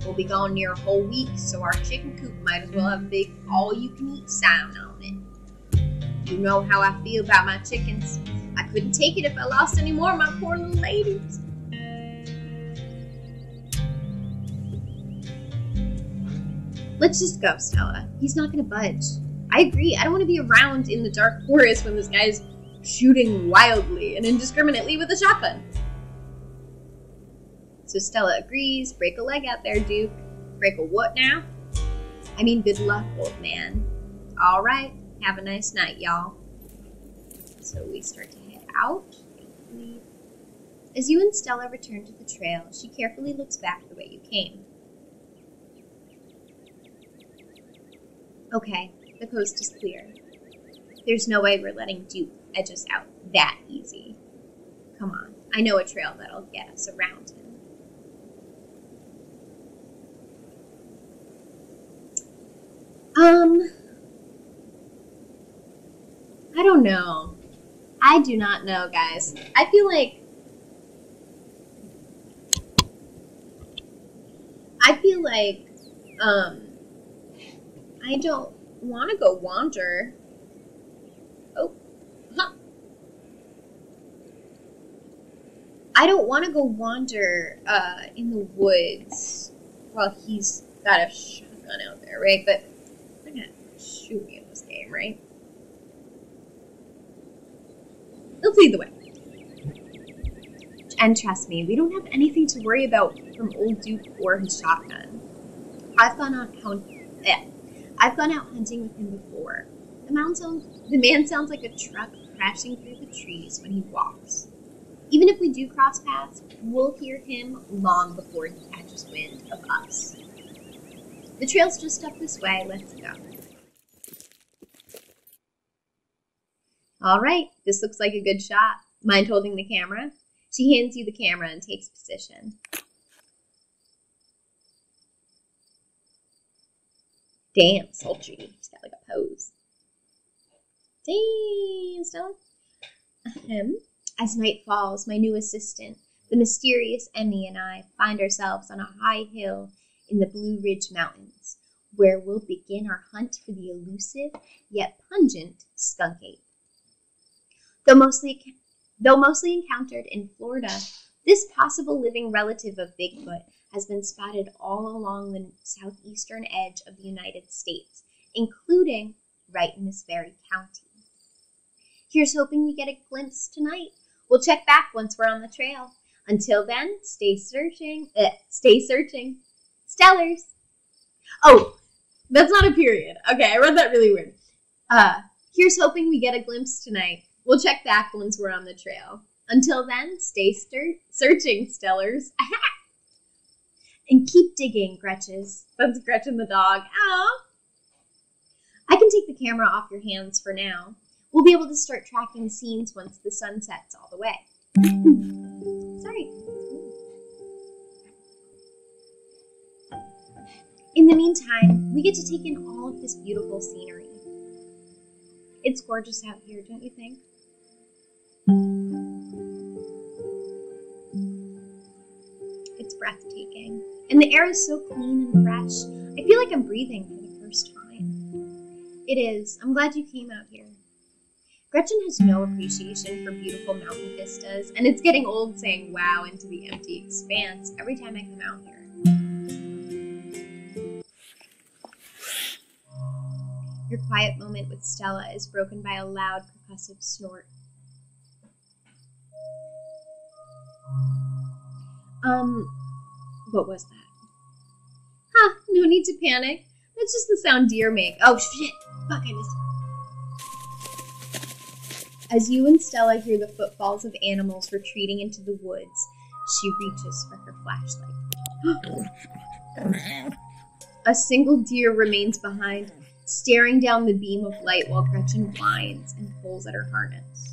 We'll be gone near a whole week, so our chicken coop might as well have a big all-you-can-eat sign on it. You know how I feel about my chickens. I couldn't take it if I lost any more of my poor little ladies. Let's just go, Stella. He's not gonna budge. I agree. I don't want to be around in the dark forest when this guy's shooting wildly and indiscriminately with a shotgun. So Stella agrees. Break a leg out there, Duke. Break a what now? I mean, good luck, old man. All right. Have a nice night, y'all. So we start to head out. As you and Stella return to the trail, she carefully looks back the way you came. Okay, the coast is clear. There's no way we're letting Duke edge us out that easy. Come on, I know a trail that'll get us around him. I don't know. I do not know, guys. I feel like I don't want to go wander. Oh, huh. I don't want to go wander in the woods while he's got a shotgun out there, right? But they're not shoot me in this game, right? Let's lead the way. And trust me, we don't have anything to worry about from old Duke or his shotgun. I've gone out hunting with him before. The man sounds like a truck crashing through the trees when he walks. Even if we do cross paths, we'll hear him long before he catches wind of us. The trail's just up this way. Let's go. All right, this looks like a good shot. Mind holding the camera? She hands you the camera and takes position. Damn, sultry. She's got like a pose. Damn, Stella. As night falls, my new assistant, the mysterious Emmy, and I find ourselves on a high hill in the Blue Ridge Mountains, where we'll begin our hunt for the elusive yet pungent skunk ape. Though mostly encountered in Florida, this possible living relative of Bigfoot has been spotted all along the southeastern edge of the United States, including right in this very county. Here's hoping we get a glimpse tonight. We'll check back once we're on the trail. Until then, stay searching. Stellars. Oh, that's not a period. Okay, I read that really weird. Here's hoping we get a glimpse tonight. We'll check back once we're on the trail. Until then, stay searching, Stellars. And keep digging, Gretches. That's Gretchen the dog. Ow. I can take the camera off your hands for now. We'll be able to start tracking scenes once the sun sets all the way. Sorry. In the meantime, we get to take in all of this beautiful scenery. It's gorgeous out here, don't you think? It's breathtaking. And the air is so clean and fresh. I feel like I'm breathing for the first time. It is. I'm glad you came out here. Gretchen has no appreciation for beautiful mountain vistas, and it's getting old saying wow into the empty expanse every time I come out here. Your quiet moment with Stella is broken by a loud, percussive snort. What was that? No need to panic. That's just the sound deer make. Oh, shit. Fuck, I missed it. As you and Stella hear the footfalls of animals retreating into the woods, she reaches for her flashlight. A single deer remains behind, staring down the beam of light while Gretchen whines and pulls at her harness.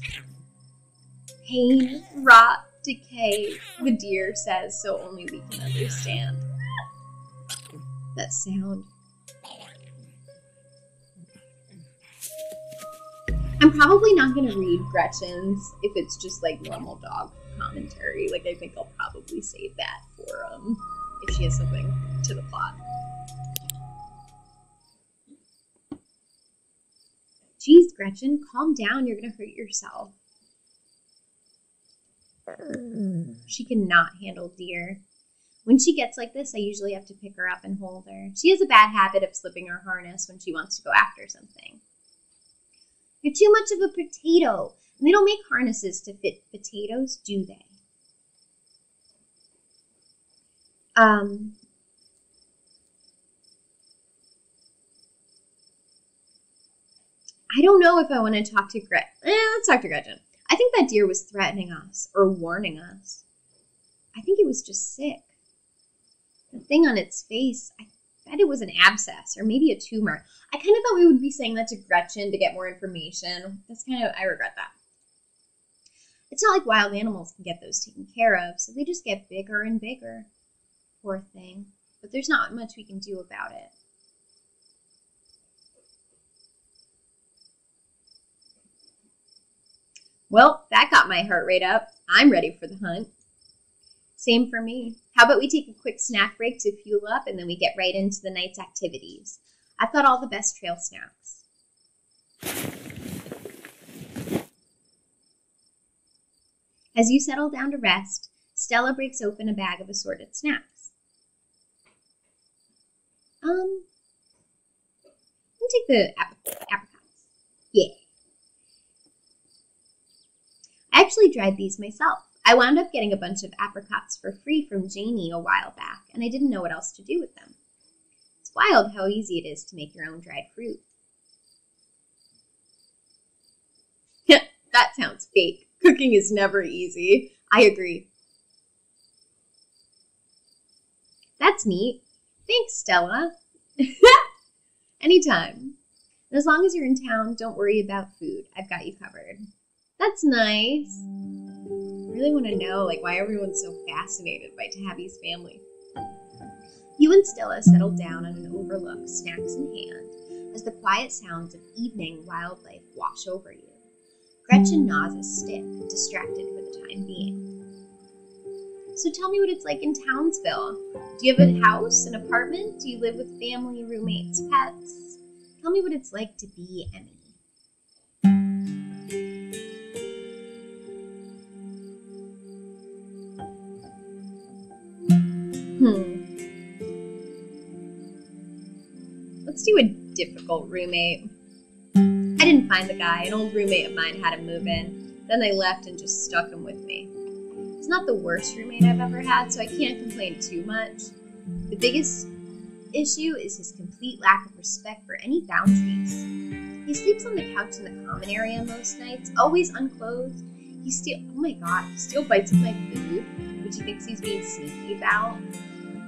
Pain, rot, decay, the deer says, so only we can understand. That sound. I'm probably not going to read Gretchen's if it's just like normal dog commentary. Like, I think I'll probably save that for if she has something to the plot. Jeez, Gretchen, calm down. You're going to hurt yourself. She cannot handle deer. When she gets like this, I usually have to pick her up and hold her. She has a bad habit of slipping her harness when she wants to go after something. You're too much of a potato. And they don't make harnesses to fit potatoes, do they? I don't know if I want to talk to Gretchen. Let's talk to Gretchen. I think that deer was threatening us or warning us. I think it was just sick. The thing on its face, I bet it was an abscess or maybe a tumor. I kind of thought we would be saying that to Gretchen to get more information. I regret that. It's not like wild animals can get those taken care of, so they just get bigger and bigger. Poor thing. But there's not much we can do about it. Well, that got my heart rate up. I'm ready for the hunt. Same for me. How about we take a quick snack break to fuel up and then we get right into the night's activities. I've got all the best trail snacks. As you settle down to rest, Stella breaks open a bag of assorted snacks. I'll take the apricots. Yeah. I actually dried these myself. I wound up getting a bunch of apricots for free from Janie a while back, and I didn't know what else to do with them. It's wild how easy it is to make your own dried fruit. fake. Cooking is never easy. I agree. That's neat. Thanks, Stella. Anytime. And as long as you're in town, don't worry about food. I've got you covered. That's nice. I really want to know, like, why everyone's so fascinated by Tabby's family. You and Stella settle down on an overlook, snacks in hand, as the quiet sounds of evening wildlife wash over you. Gretchen gnaws a stick, distracted for the time being. So tell me what it's like in Townsville. Do you have a house, an apartment? Do you live with family, roommates, pets? Tell me what it's like to be Emmy. Let's do a difficult roommate. I didn't find the guy. An old roommate of mine had him move in. Then they left and just stuck him with me. He's not the worst roommate I've ever had, so I can't complain too much. The biggest issue is his complete lack of respect for any boundaries. He sleeps on the couch in the common area most nights, always unclothed. He still bites at my food, which he thinks he's being sneaky about.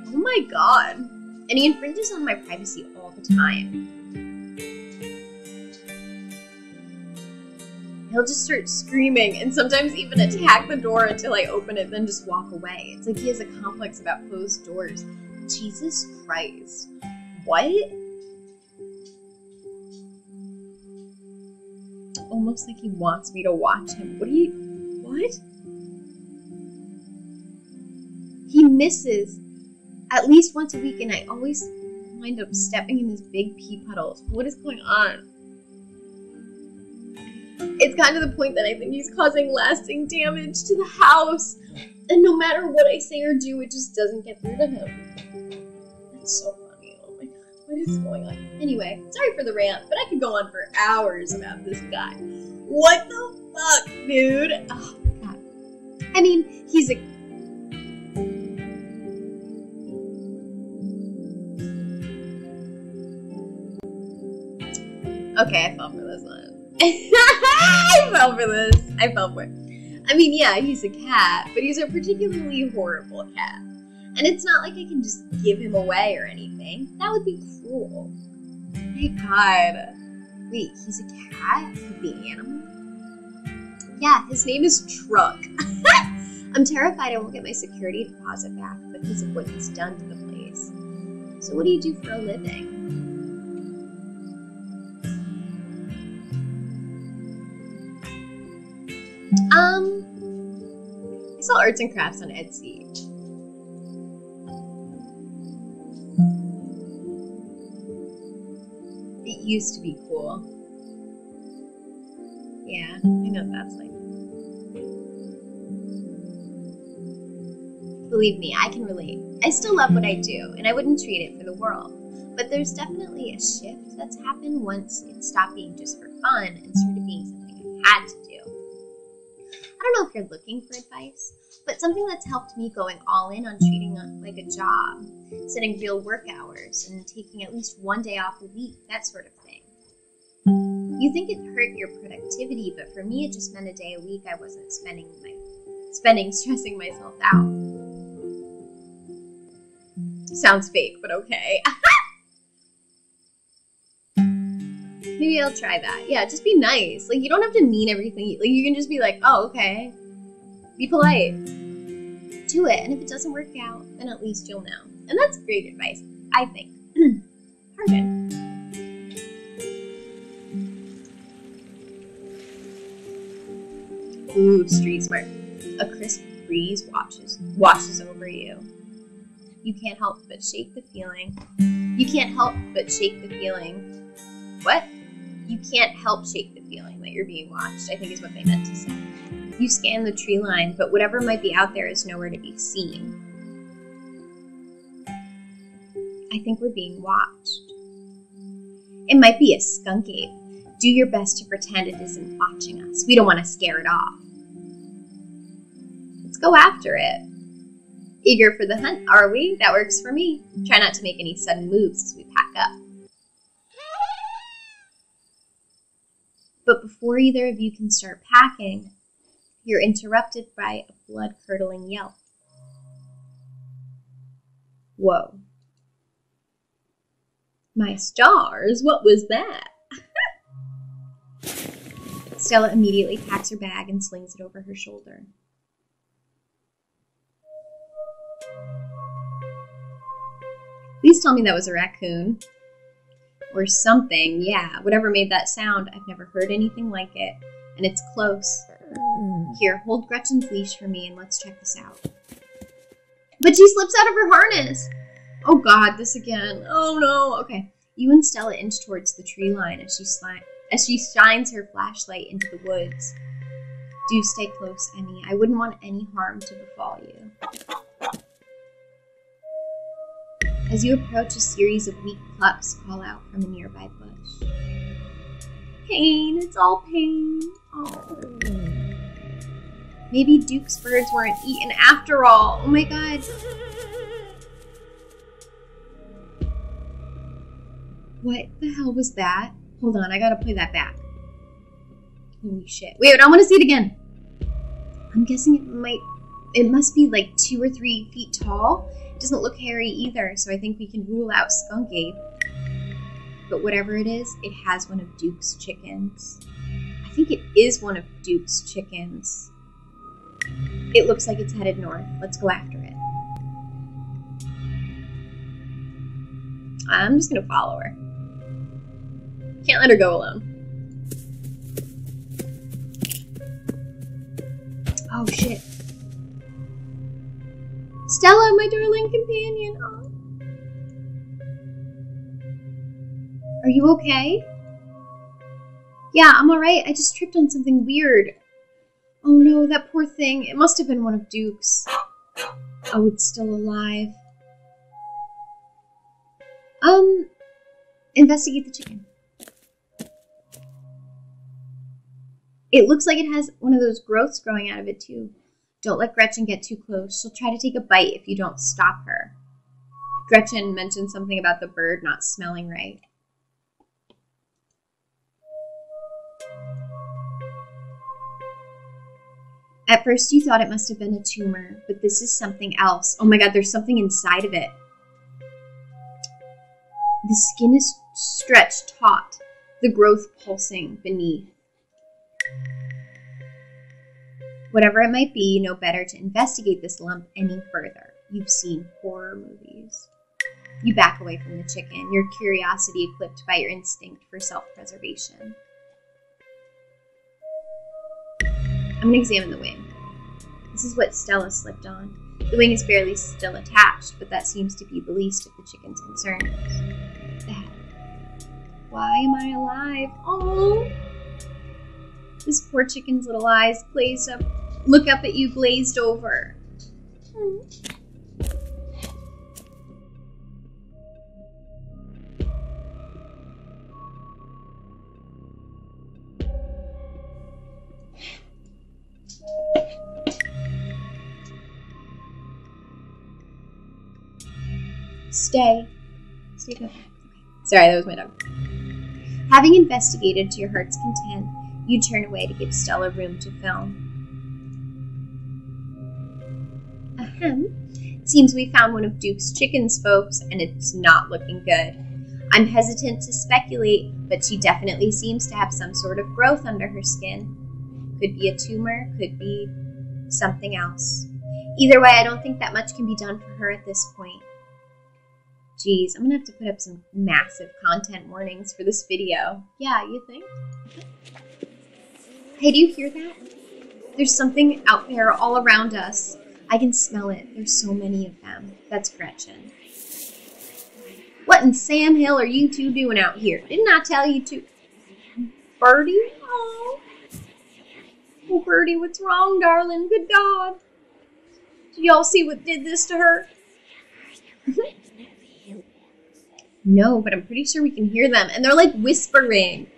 Oh my god. And he infringes on my privacy all the time. He'll just start screaming and sometimes even attack the door until I open it, then just walk away. It's like he has a complex about closed doors. Jesus Christ. What? Almost like he wants me to watch him. What? He misses at least once a week and I always wind up stepping in his big pee puddles. What is going on? It's kind of the point that I think he's causing lasting damage to the house. And no matter what I say or do, it just doesn't get through to him. That's so funny. Oh my god, what is going on? Anyway, sorry for the rant, but I could go on for hours about this guy. What the fuck, dude? Oh my god. I mean, he's a... Okay, I fell for this one. I fell for it. I mean, yeah, he's a cat, but he's a particularly horrible cat. And it's not like I can just give him away or anything. That would be cruel. My god. Wait, he's a cat? The animal? Yeah, his name is Truck. I'm terrified I won't get my security deposit back because of what he's done to the place. So what do you do for a living? I saw arts and crafts on Etsy. It used to be cool. Yeah, I know what that's like. Believe me, I can relate. I still love what I do, and I wouldn't trade it for the world. But there's definitely a shift that's happened once it stopped being just for fun and started being something I had to do. I don't know if you're looking for advice, but something that's helped me going all in on treating it like a job, setting real work hours, and taking at least one day off a week, that sort of thing. You think it hurt your productivity, but for me it just meant a day a week I wasn't spending stressing myself out. Sounds fake, but okay. Maybe I'll try that. Yeah, just be nice. Like, you don't have to mean everything. Like, you can just be like, oh, okay. Be polite. Do it. And if it doesn't work out, then at least you'll know. And that's great advice, I think. Pardon. Ooh, street smart. A crisp breeze washes over you. You can't help but shake the feeling. You can't help but shake the feeling. What? You can't help shake the feeling that you're being watched, I think is what they meant to say. You scan the tree line, but whatever might be out there is nowhere to be seen. I think we're being watched. It might be a skunk ape. Do your best to pretend it isn't watching us. We don't want to scare it off. Let's go after it. Eager for the hunt, are we? That works for me. Try not to make any sudden moves as we pack up. But before either of you can start packing, You're interrupted by a blood-curdling yelp. Whoa. My stars, what was that? Stella immediately packs her bag and slings it over her shoulder. Please tell me that was a raccoon. Or something, yeah. Whatever made that sound, I've never heard anything like it. And it's close. Here, hold Gretchen's leash for me and let's check this out. But she slips out of her harness! Oh god, this again. Oh no. Okay. You and Stella inch towards the tree line as she shines her flashlight into the woods. Do stay close, Emmy. I wouldn't want any harm to befall you. As you approach, a series of weak clucks call out from a nearby bush. Pain, it's all pain. Oh. Maybe Duke's birds weren't eaten after all. Oh my god. What the hell was that? Hold on, I gotta play that back. Holy shit. Wait, I want to see it again. I'm guessing it must be like 2 or 3 feet tall. It doesn't look hairy either, so I think we can rule out Skunk Ape. But whatever it is, it has one of Duke's chickens. I think it is one of Duke's chickens. It looks like it's headed north. Let's go after it. I'm just gonna follow her. Can't let her go alone. Oh shit. Stella, my darling companion. Oh. Are you okay? Yeah, I'm alright. I just tripped on something weird. Oh no, that poor thing. It must have been one of Duke's. Oh, it's still alive. Investigate the chicken. It looks like it has one of those growths growing out of it too. Don't let Gretchen get too close. She'll try to take a bite if you don't stop her. Gretchen mentioned something about the bird not smelling right. At first you thought it must have been a tumor, but this is something else. Oh my god, there's something inside of it. The skin is stretched taut, the growth pulsing beneath. Whatever it might be, you know better to investigate this lump any further. You've seen horror movies. You back away from the chicken, your curiosity eclipsed by your instinct for self-preservation. I'm going to examine the wing. This is what Stella slipped on. The wing is barely still attached, but that seems to be the least of the chicken's concerns. The head. Why am I alive? Oh! This poor chicken's little eyes glazed up. Look up at you, glazed over. Stay good. Okay. Sorry, that was my dog. Having investigated to your heart's content, you turn away to give Stella room to film. Ahem. Seems we found one of Duke's chickens, folks, and it's not looking good. I'm hesitant to speculate, but she definitely seems to have some sort of growth under her skin. Could be a tumor, could be something else. Either way, I don't think that much can be done for her at this point. Geez, I'm gonna have to put up some massive content warnings for this video. Yeah, you think? Hey, do you hear that? There's something out there all around us. I can smell it. There's so many of them. That's Gretchen. What in Sam Hill are you two doing out here? Didn't I tell you to? Birdie? Oh. Oh, Birdie, what's wrong, darling? Good God. Did y'all see what did this to her? No, but I'm pretty sure we can hear them. And they're like whispering.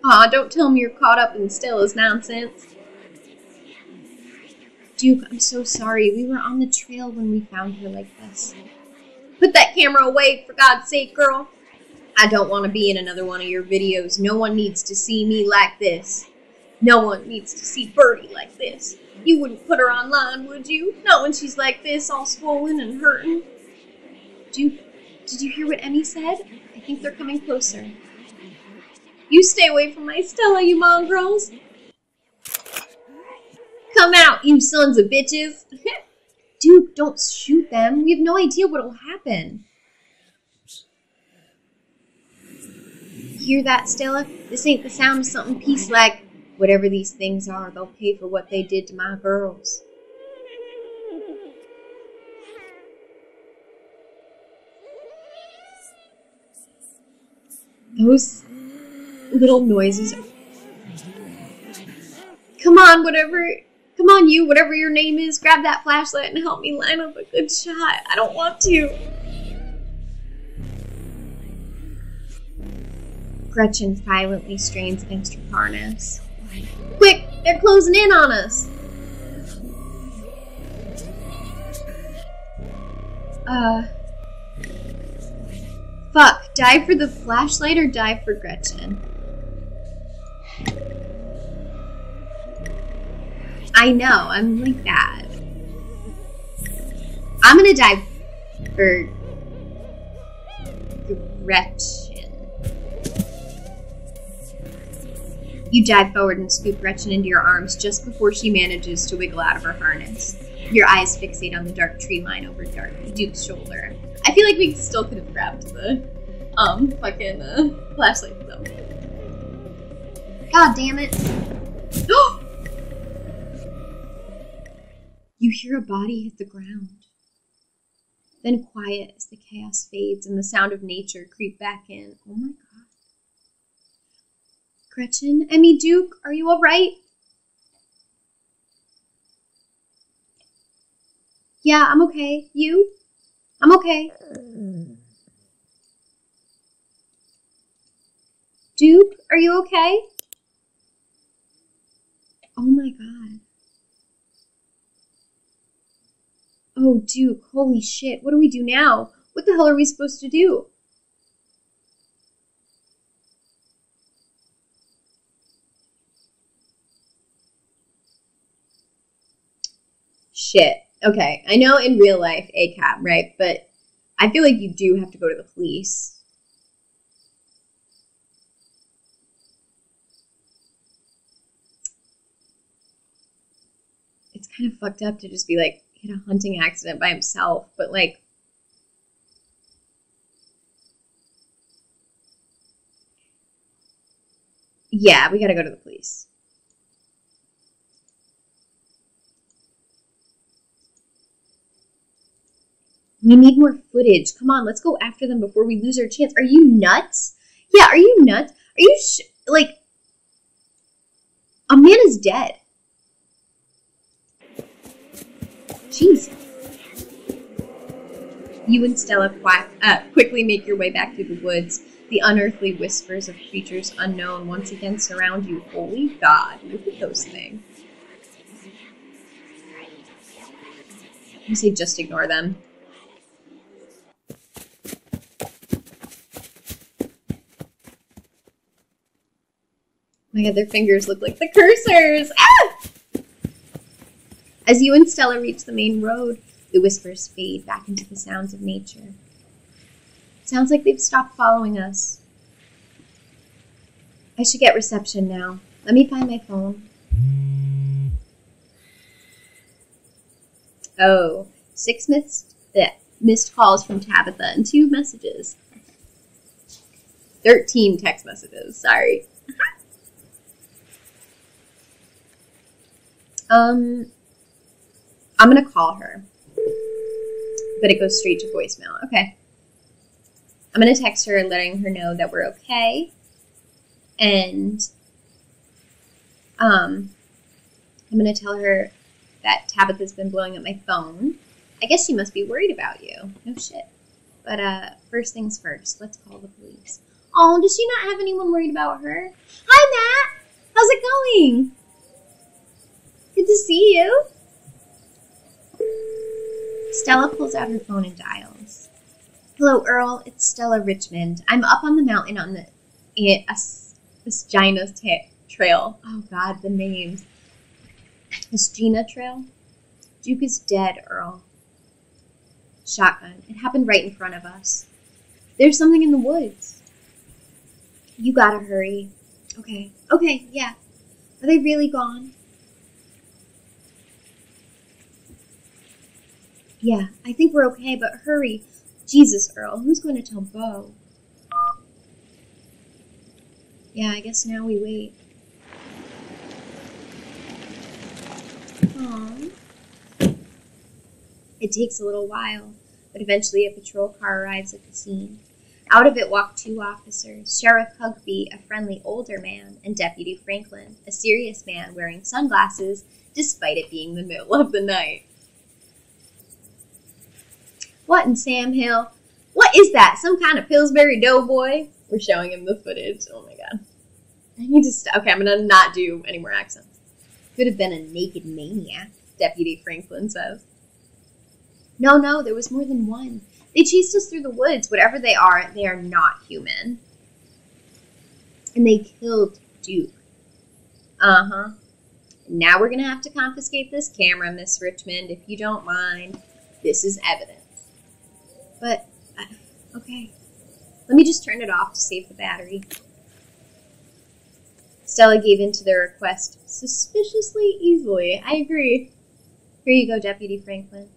Aw, don't tell me you're caught up in Stella's nonsense. Duke, I'm so sorry. We were on the trail when we found her like this. Put that camera away, for God's sake, girl. I don't want to be in another one of your videos. No one needs to see me like this. No one needs to see Birdie like this. You wouldn't put her online, would you? Not when she's like this, all swollen and hurting. Did you hear what Emmy said? I think they're coming closer. You stay away from my Stella, you mongrels. Come out, you sons of bitches. Duke, don't shoot them. We have no idea what will happen. Hear that, Stella? This ain't the sound of something peace like, whatever these things are, they'll pay for what they did to my girls. Those little noises. Come on, whatever your name is, grab that flashlight and help me line up a good shot. I don't want to. Gretchen violently strains against her harness. Quick, they're closing in on us. Fuck, dive for the flashlight or dive for Gretchen? I know, I'm like that. I'm gonna dive for Gretchen. You dive forward and scoop Gretchen into your arms just before she manages to wiggle out of her harness. Your eyes fixate on the dark tree line over Duke's shoulder. I feel like we still could have grabbed the flashlight though. God damn it. You hear a body hit the ground. Then quiet as the chaos fades and the sound of nature creep back in. Oh my god. Gretchen? Emmy, Duke, are you alright? Yeah, I'm okay. You? I'm okay. Duke, are you okay? Oh my god. Oh, Duke, holy shit. What do we do now? What the hell are we supposed to do? Shit. Okay, I know in real life, ACAB, right? But I feel like you do have to go to the police. It's kind of fucked up to just be like, hit a hunting accident by himself, but like, yeah, we gotta go to the police. We need more footage. Come on, let's go after them before we lose our chance. Are you nuts? Yeah, are you nuts? Are you like, a man is dead. Jesus. You and Stella quickly make your way back through the woods. The unearthly whispers of creatures unknown once again surround you. Holy God, look at those things. You say just ignore them. Oh my god, their fingers look like the cursors! Ah! As you and Stella reach the main road, the whispers fade back into the sounds of nature. It sounds like they've stopped following us. I should get reception now. Let me find my phone. Oh, 6 missed calls from Tabitha and 2 messages. 13 text messages, sorry. I'm gonna call her, but it goes straight to voicemail. Okay. I'm gonna text her letting her know that we're okay, and I'm gonna tell her that Tabitha's been blowing up my phone. I guess she must be worried about you. No shit. But first things first, let's call the police. Oh, does she not have anyone worried about her? Hi, Matt. How's it going? Good to see you. Stella pulls out her phone and dials. Hello, Earl. It's Stella Richmond. I'm up on the mountain on the Asgina Trail. Oh, God, the names. Asgina Trail? Duke is dead, Earl. Shotgun. It happened right in front of us. There's something in the woods. You gotta hurry. Okay, yeah. Are they really gone? Yeah, I think we're okay, but hurry. Jesus, Earl, who's going to tell Bo? Yeah, I guess now we wait. Aww. It takes a little while, but eventually a patrol car arrives at the scene. Out of it walk two officers, Sheriff Hugby, a friendly older man, and Deputy Franklin, a serious man wearing sunglasses, despite it being the middle of the night. What in Sam Hill? What is that? Some kind of Pillsbury Doughboy? We're showing him the footage. Oh my god. I need to stop. Okay, I'm going to not do any more accents. Could have been a naked maniac, Deputy Franklin says. No, there was more than one. They chased us through the woods. Whatever they are not human. And they killed Duke. Uh-huh. Now we're going to have to confiscate this camera, Miss Richmond, if you don't mind. This is evidence. But, okay. Let me just turn it off to save the battery. Stella gave in to their request suspiciously easily. I agree. Here you go, Deputy Franklin.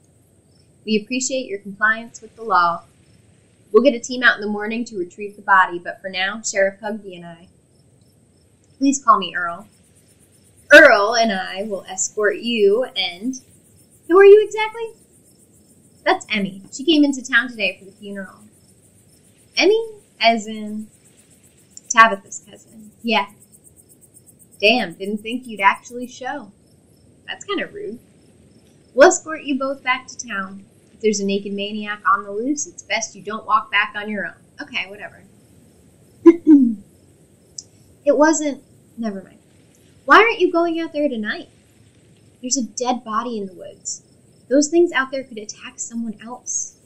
We appreciate your compliance with the law. We'll get a team out in the morning to retrieve the body, but for now, Sheriff Hugby and I. Please call me Earl. Earl and I will escort you and... Who are you exactly? That's Emmy. She came into town today for the funeral. Emmy? As in... Tabitha's cousin. Yeah. Damn, didn't think you'd actually show. That's kind of rude. We'll escort you both back to town. If there's a naked maniac on the loose, it's best you don't walk back on your own. Okay, whatever. It wasn't... Never mind. Why aren't you going out there tonight? There's a dead body in the woods. Those things out there could attack someone else.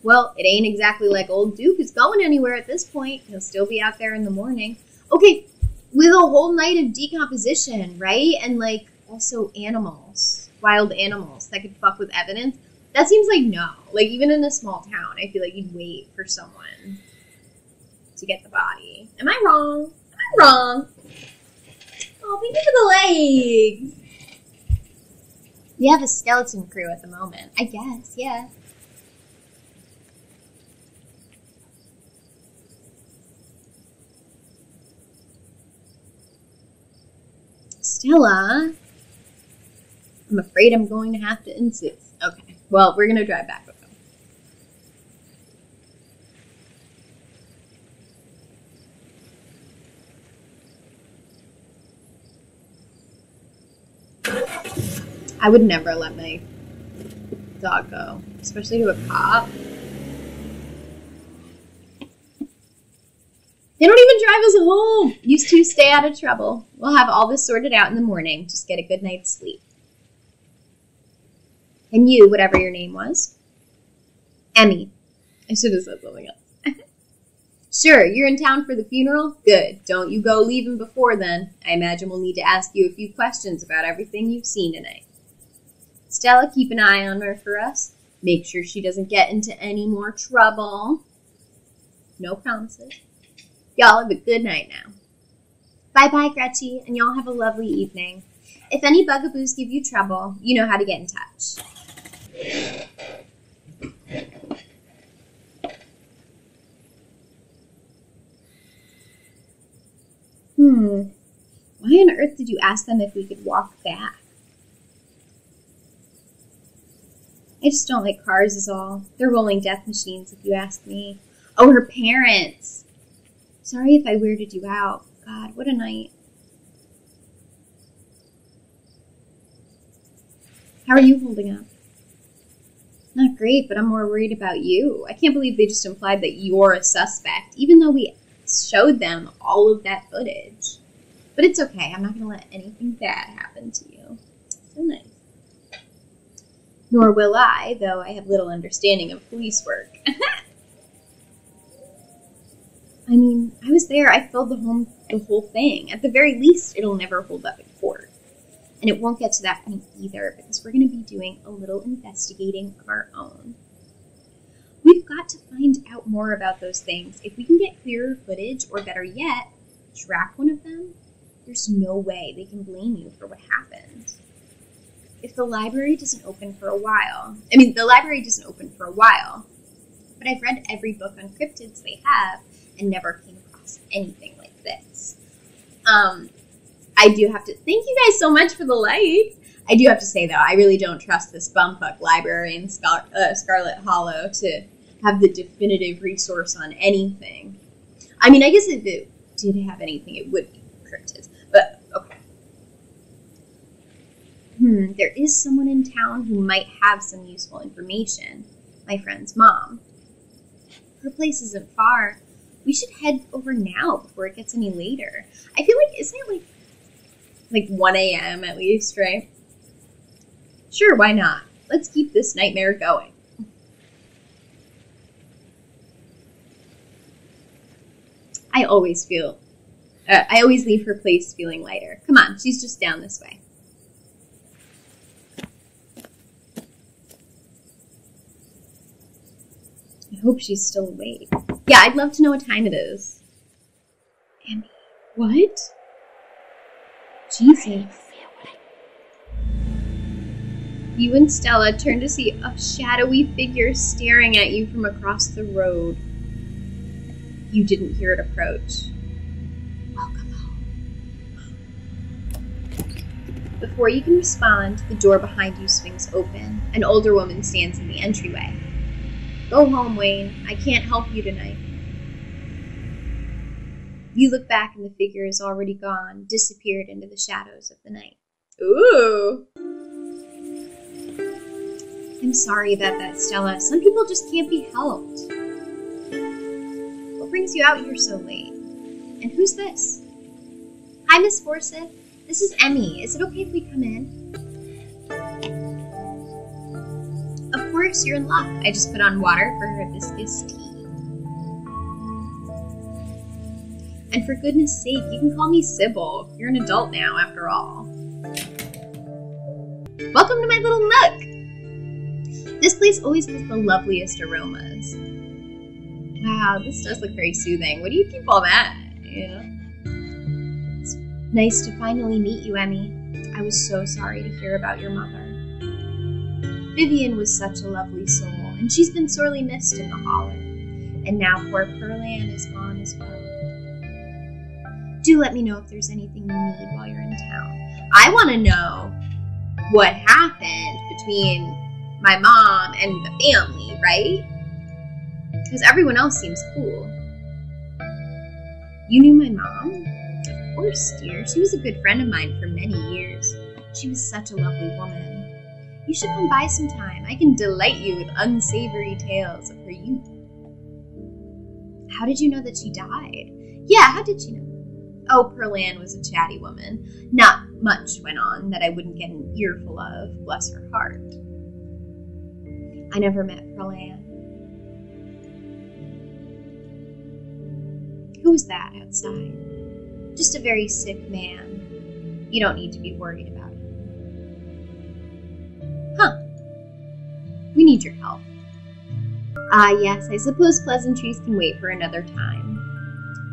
Well, it ain't exactly like old Duke is going anywhere at this point. He'll still be out there in the morning. Okay, with a whole night of decomposition, right? And, like, also animals, wild animals that could fuck with evidence. That seems like no. Like, even in a small town, I feel like you'd wait for someone to get the body. Am I wrong? Oh, thank you for the legs. We have a skeleton crew at the moment. I guess, yeah. Stella, I'm afraid I'm going to have to insist. Okay, well, we're going to drive back with them. I would never let my dog go, especially to a cop. They don't even drive us home. You two stay out of trouble. We'll have all this sorted out in the morning. Just get a good night's sleep. And you, whatever your name was. Emmy. I should have said something else. Sure, you're in town for the funeral? Good. Don't you go leaving before then. I imagine we'll need to ask you a few questions about everything you've seen tonight. Stella, keep an eye on her for us. Make sure she doesn't get into any more trouble. No promises. Y'all have a good night now. Bye-bye, Gretchen, and y'all have a lovely evening. If any bugaboos give you trouble, you know how to get in touch. Why on earth did you ask them if we could walk back? I just don't like cars is all. They're rolling death machines, if you ask me. Oh, her parents. Sorry if I weirded you out. God, what a night. How are you holding up? Not great, but I'm more worried about you. I can't believe they just implied that you're a suspect, even though we showed them all of that footage. But it's okay. I'm not going to let anything bad happen to you. So nice. Nor will I, though I have little understanding of police work. I mean, I was there. I filled the whole thing. At the very least, it'll never hold up in court. And it won't get to that point either, because we're going to be doing a little investigating of our own. We've got to find out more about those things. If we can get clearer footage, or better yet, track one of them, there's no way they can blame you for what happened. If the library doesn't open for a while, the library doesn't open for a while, but I've read every book on cryptids they have and never came across anything like this. I do have to, thank you guys so much for the like. I do have to say, though, I really don't trust this bumfuck librarian Scarlet Hollow to have the definitive resource on anything. I mean, I guess if it did have anything, it would be cryptids. But, okay. There is someone in town who might have some useful information. My friend's mom. Her place isn't far. We should head over now before it gets any later. I feel like, isn't it like 1 a.m. at least, right? Sure, why not? Let's keep this nightmare going. I always leave her place feeling lighter. Come on, she's just down this way. I hope she's still awake. Yeah, I'd love to know what time it is. Emmy, what? Jesus. You and Stella turn to see a shadowy figure staring at you from across the road. You didn't hear it approach. Welcome home. Before you can respond, the door behind you swings open. An older woman stands in the entryway. Go home, Wayne. I can't help you tonight. You look back and the figure is already gone, disappeared into the shadows of the night. Ooh. I'm sorry about that, Stella. Some people just can't be helped. What brings you out here so late? And who's this? Hi, Miss Forsyth. This is Emmy. Is it okay if we come in? Of course, you're in luck. I just put on water for her hibiscus tea. And for goodness sake, you can call me Sybil. You're an adult now, after all. Welcome to my little nook. This place always has the loveliest aromas. Wow, this does look very soothing. What do you keep all that? Yeah. It's nice to finally meet you, Emmy. I was so sorry to hear about your mother. Vivian was such a lovely soul, and she's been sorely missed in the holler. And now poor Pearl Ann is gone as well. Do let me know if there's anything you need while you're in town. I want to know what happened between my mom and the family, right? Because everyone else seems cool. You knew my mom? Of course, dear. She was a good friend of mine for many years. She was such a lovely woman. You should come by sometime. I can delight you with unsavory tales of her youth. How did you know that she died? Yeah, how did you know? Oh, Pearl Ann was a chatty woman. Not much went on that I wouldn't get an earful of, bless her heart. I never met Pearl Ann. Who was that outside? Just a very sick man. You don't need to be worried about it. Huh. We need your help. Ah, yes, I suppose pleasantries can wait for another time.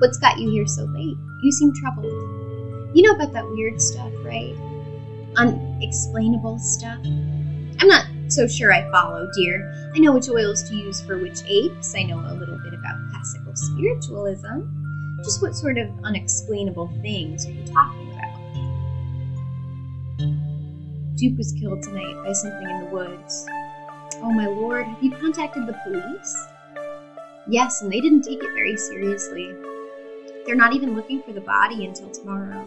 What's got you here so late? You seem troubled. You know about that weird stuff, right? Unexplainable stuff? I'm not so sure I follow, dear. I know which oils to use for which aches. I know a little bit about classical spiritualism. Just what sort of unexplainable things are you talking about? Duke was killed tonight by something in the woods. Oh my lord, have you contacted the police? Yes, and they didn't take it very seriously. They're not even looking for the body until tomorrow.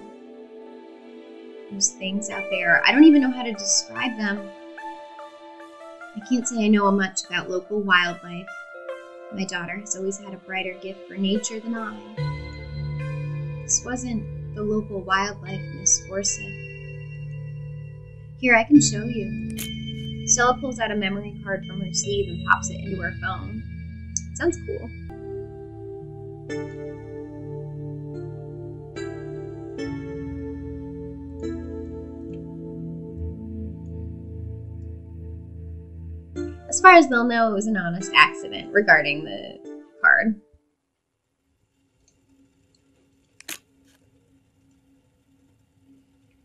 Those things out there, I don't even know how to describe them. I can't say I know much about local wildlife. My daughter has always had a brighter gift for nature than I. This wasn't the local wildlife, Miss Forsyth. Here, I can show you. Stella pulls out a memory card from her sleeve and pops it into her phone. Sounds cool. As far as they'll know, it was an honest accident regarding the card.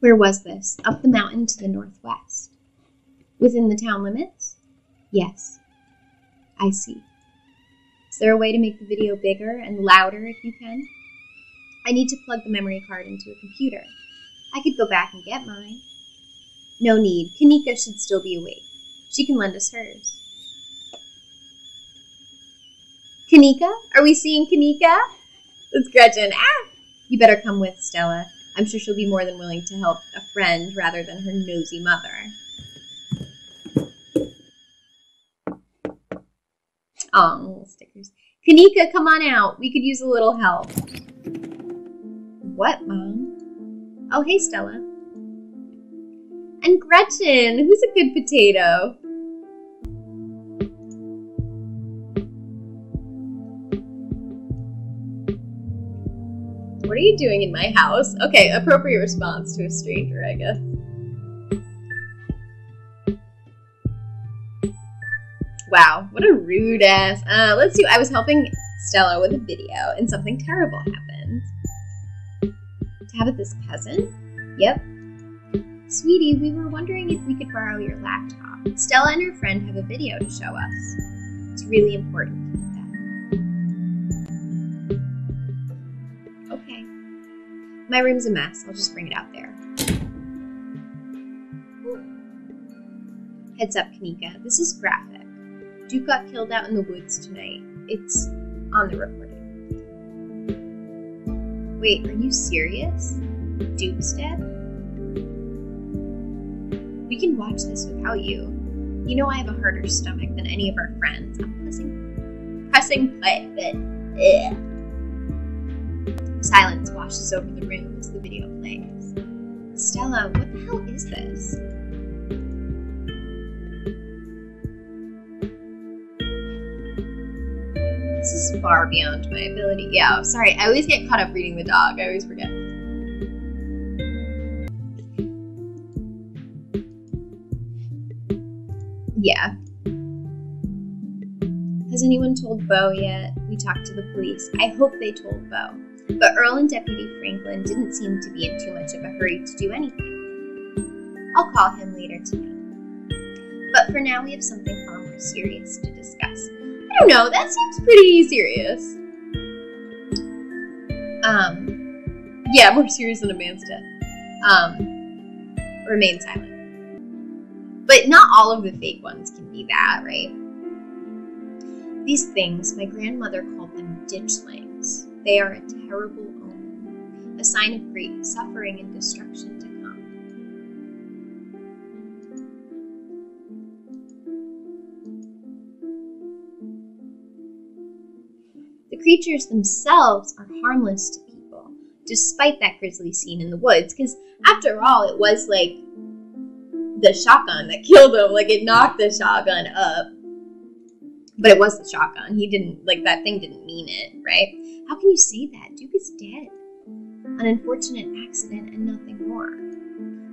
Where was this? Up the mountain to the northwest. Within the town limits? Yes. I see. Is there a way to make the video bigger and louder if you can? I need to plug the memory card into a computer. I could go back and get mine. No need. Kanika should still be awake. She can lend us hers. Kanika? Are we seeing Kanika? It's Gretchen. Ah! You better come with, Stella. I'm sure she'll be more than willing to help a friend rather than her nosy mother. Oh, little stickers. Kanika, come on out. We could use a little help. What, Mom? Oh, hey, Stella. And Gretchen, who's a good potato? What are you doing in my house? Okay, appropriate response to a stranger, I guess. Wow, what a rude ass. Let's see. I was helping Stella with a video and something terrible happened. Tabitha's cousin? Yep. Sweetie, we were wondering if we could borrow your laptop. Stella and her friend have a video to show us. It's really important. Okay. My room's a mess. I'll just bring it out there. Heads up, Kanika. This is graphic. Duke got killed out in the woods tonight. It's on the recording. Wait, are you serious? Duke's dead? We can watch this without you. You know I have a harder stomach than any of our friends. I'm pressing play, but silence washes over the room as the video plays. Stella, what the hell is this? This is far beyond my ability. Yeah, sorry. I always get caught up reading the dog. I always forget. Yeah. Has anyone told Beau yet? We talked to the police. I hope they told Beau. But Earl and Deputy Franklin didn't seem to be in too much of a hurry to do anything. I'll call him later tonight. But for now, we have something far more serious to discuss. I don't know, that seems pretty serious. Yeah, more serious than a man's death. Remain silent. But not all of the fake ones can be that, right? These things, my grandmother called them ditchlings. They are a terrible omen, a sign of great suffering and destruction to come. The creatures themselves are harmless to people, despite that grisly scene in the woods, because after all, it was like the shotgun that killed him. Like, it knocked the shotgun up. But it was the shotgun. He didn't, like, that thing didn't mean it, right? How can you say that? Duke is dead. An unfortunate accident and nothing more.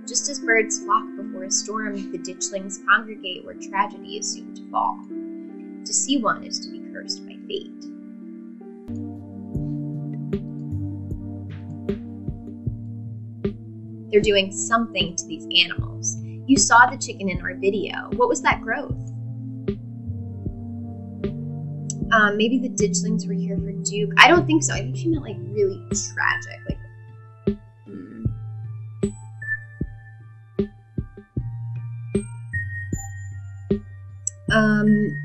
Just as birds flock before a storm, the ditchlings congregate where tragedy is soon to fall. To see one is to be cursed by fate. They're doing something to these animals. You saw the chicken in our video. What was that growth? Maybe the ditchlings were here for Duke. I don't think so. I think she meant, like, really tragic. Like,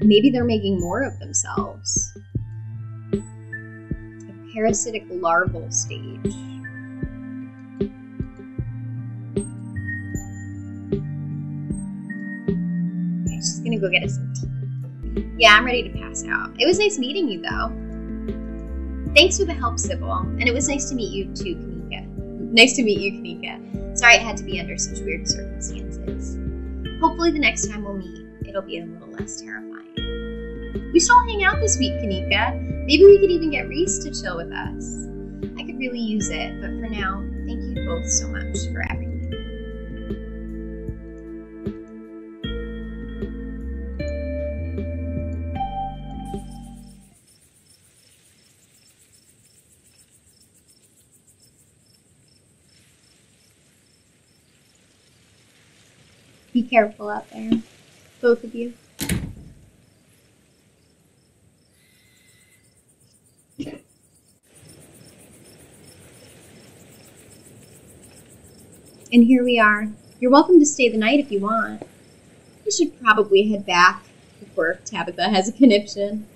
maybe they're making more of themselves. A parasitic larval stage. Okay, she's gonna go get us some tea. Yeah, I'm ready to pass out. It was nice meeting you, though. Thanks for the help, Sybil. And it was nice to meet you, too, Kanika. Nice to meet you, Kanika. Sorry it had to be under such weird circumstances. Hopefully the next time we'll meet, it'll be a little less terrifying. We should all hang out this week, Kanika. Maybe we could even get Reese to chill with us. I could really use it, but for now, thank you both so much for everything. Be careful out there, both of you. And here we are. You're welcome to stay the night if you want. We should probably head back before Tabitha has a conniption.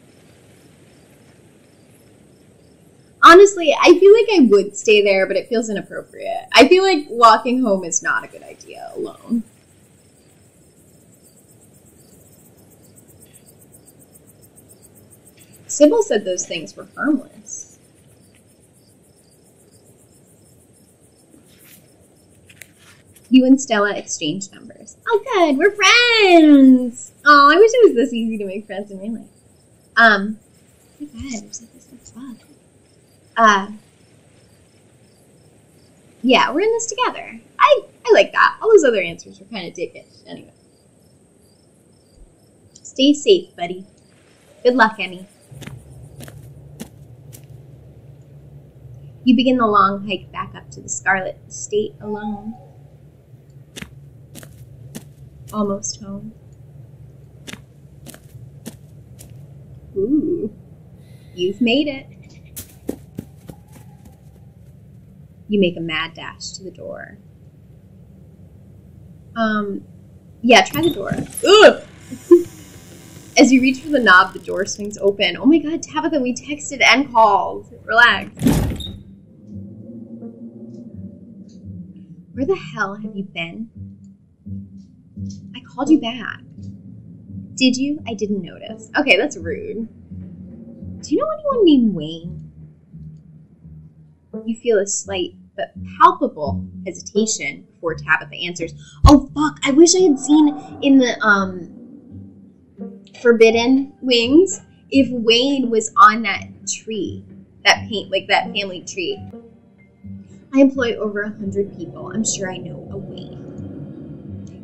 Honestly, I feel like I would stay there, but it feels inappropriate. I feel like walking home is not a good idea alone. Sybil said those things were harmless. You and Stella exchanged numbers. Oh, good. We're friends. Oh, I wish it was this easy to make friends in real life. Oh my God, there's like this little bug. Yeah, we're in this together. I like that. All those other answers were kind of dickish. Anyway. Stay safe, buddy. Good luck, Emmy. You begin the long hike back up to the Scarlet estate alone. Almost home. Ooh, you've made it. You make a mad dash to the door. Yeah, try the door. Ugh! As you reach for the knob, the door swings open. Oh my God, Tabitha, we texted and called. Relax. Where the hell have you been? I called you back. Did you? I didn't notice. Okay, that's rude. Do you know anyone named Wayne? You feel a slight but palpable hesitation before Tabitha answers. Oh, fuck. I wish I had seen in the Forbidden Wings if Wayne was on that tree. That family tree. I employ over 100 people. I'm sure I know a Wayne.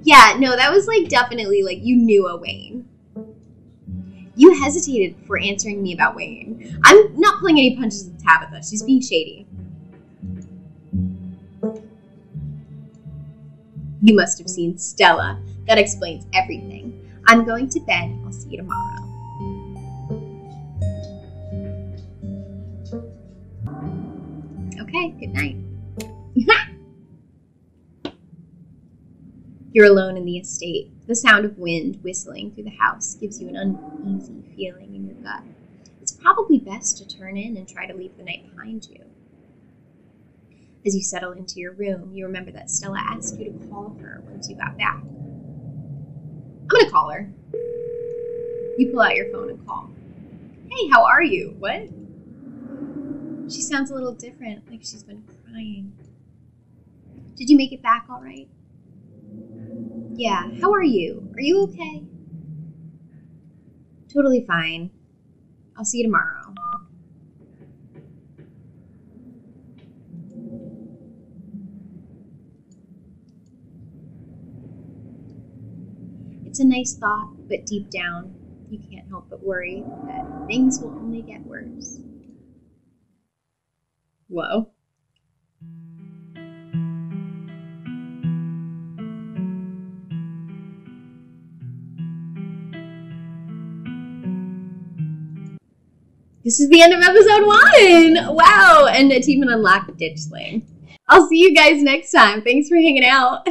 Yeah, no, that was like definitely like you knew a Wayne. You hesitated before answering me about Wayne. I'm not pulling any punches with Tabitha. She's being shady. You must have seen Stella. That explains everything. I'm going to bed. I'll see you tomorrow. Okay, good night. You're alone in the estate. The sound of wind whistling through the house gives you an uneasy feeling in your gut. It's probably best to turn in and try to leave the night behind you. As you settle into your room, you remember that Stella asked you to call her once you got back. I'm going to call her. You pull out your phone and call. Hey, how are you? What? She sounds a little different, like she's been crying. Did you make it back all right? Yeah, how are you? Are you okay? Totally fine. I'll see you tomorrow. It's a nice thought, but deep down, you can't help but worry that things will only get worse. Whoa. This is the end of episode 1! Wow! And Achievement unlocked Ditch Sling. I'll see you guys next time. Thanks for hanging out.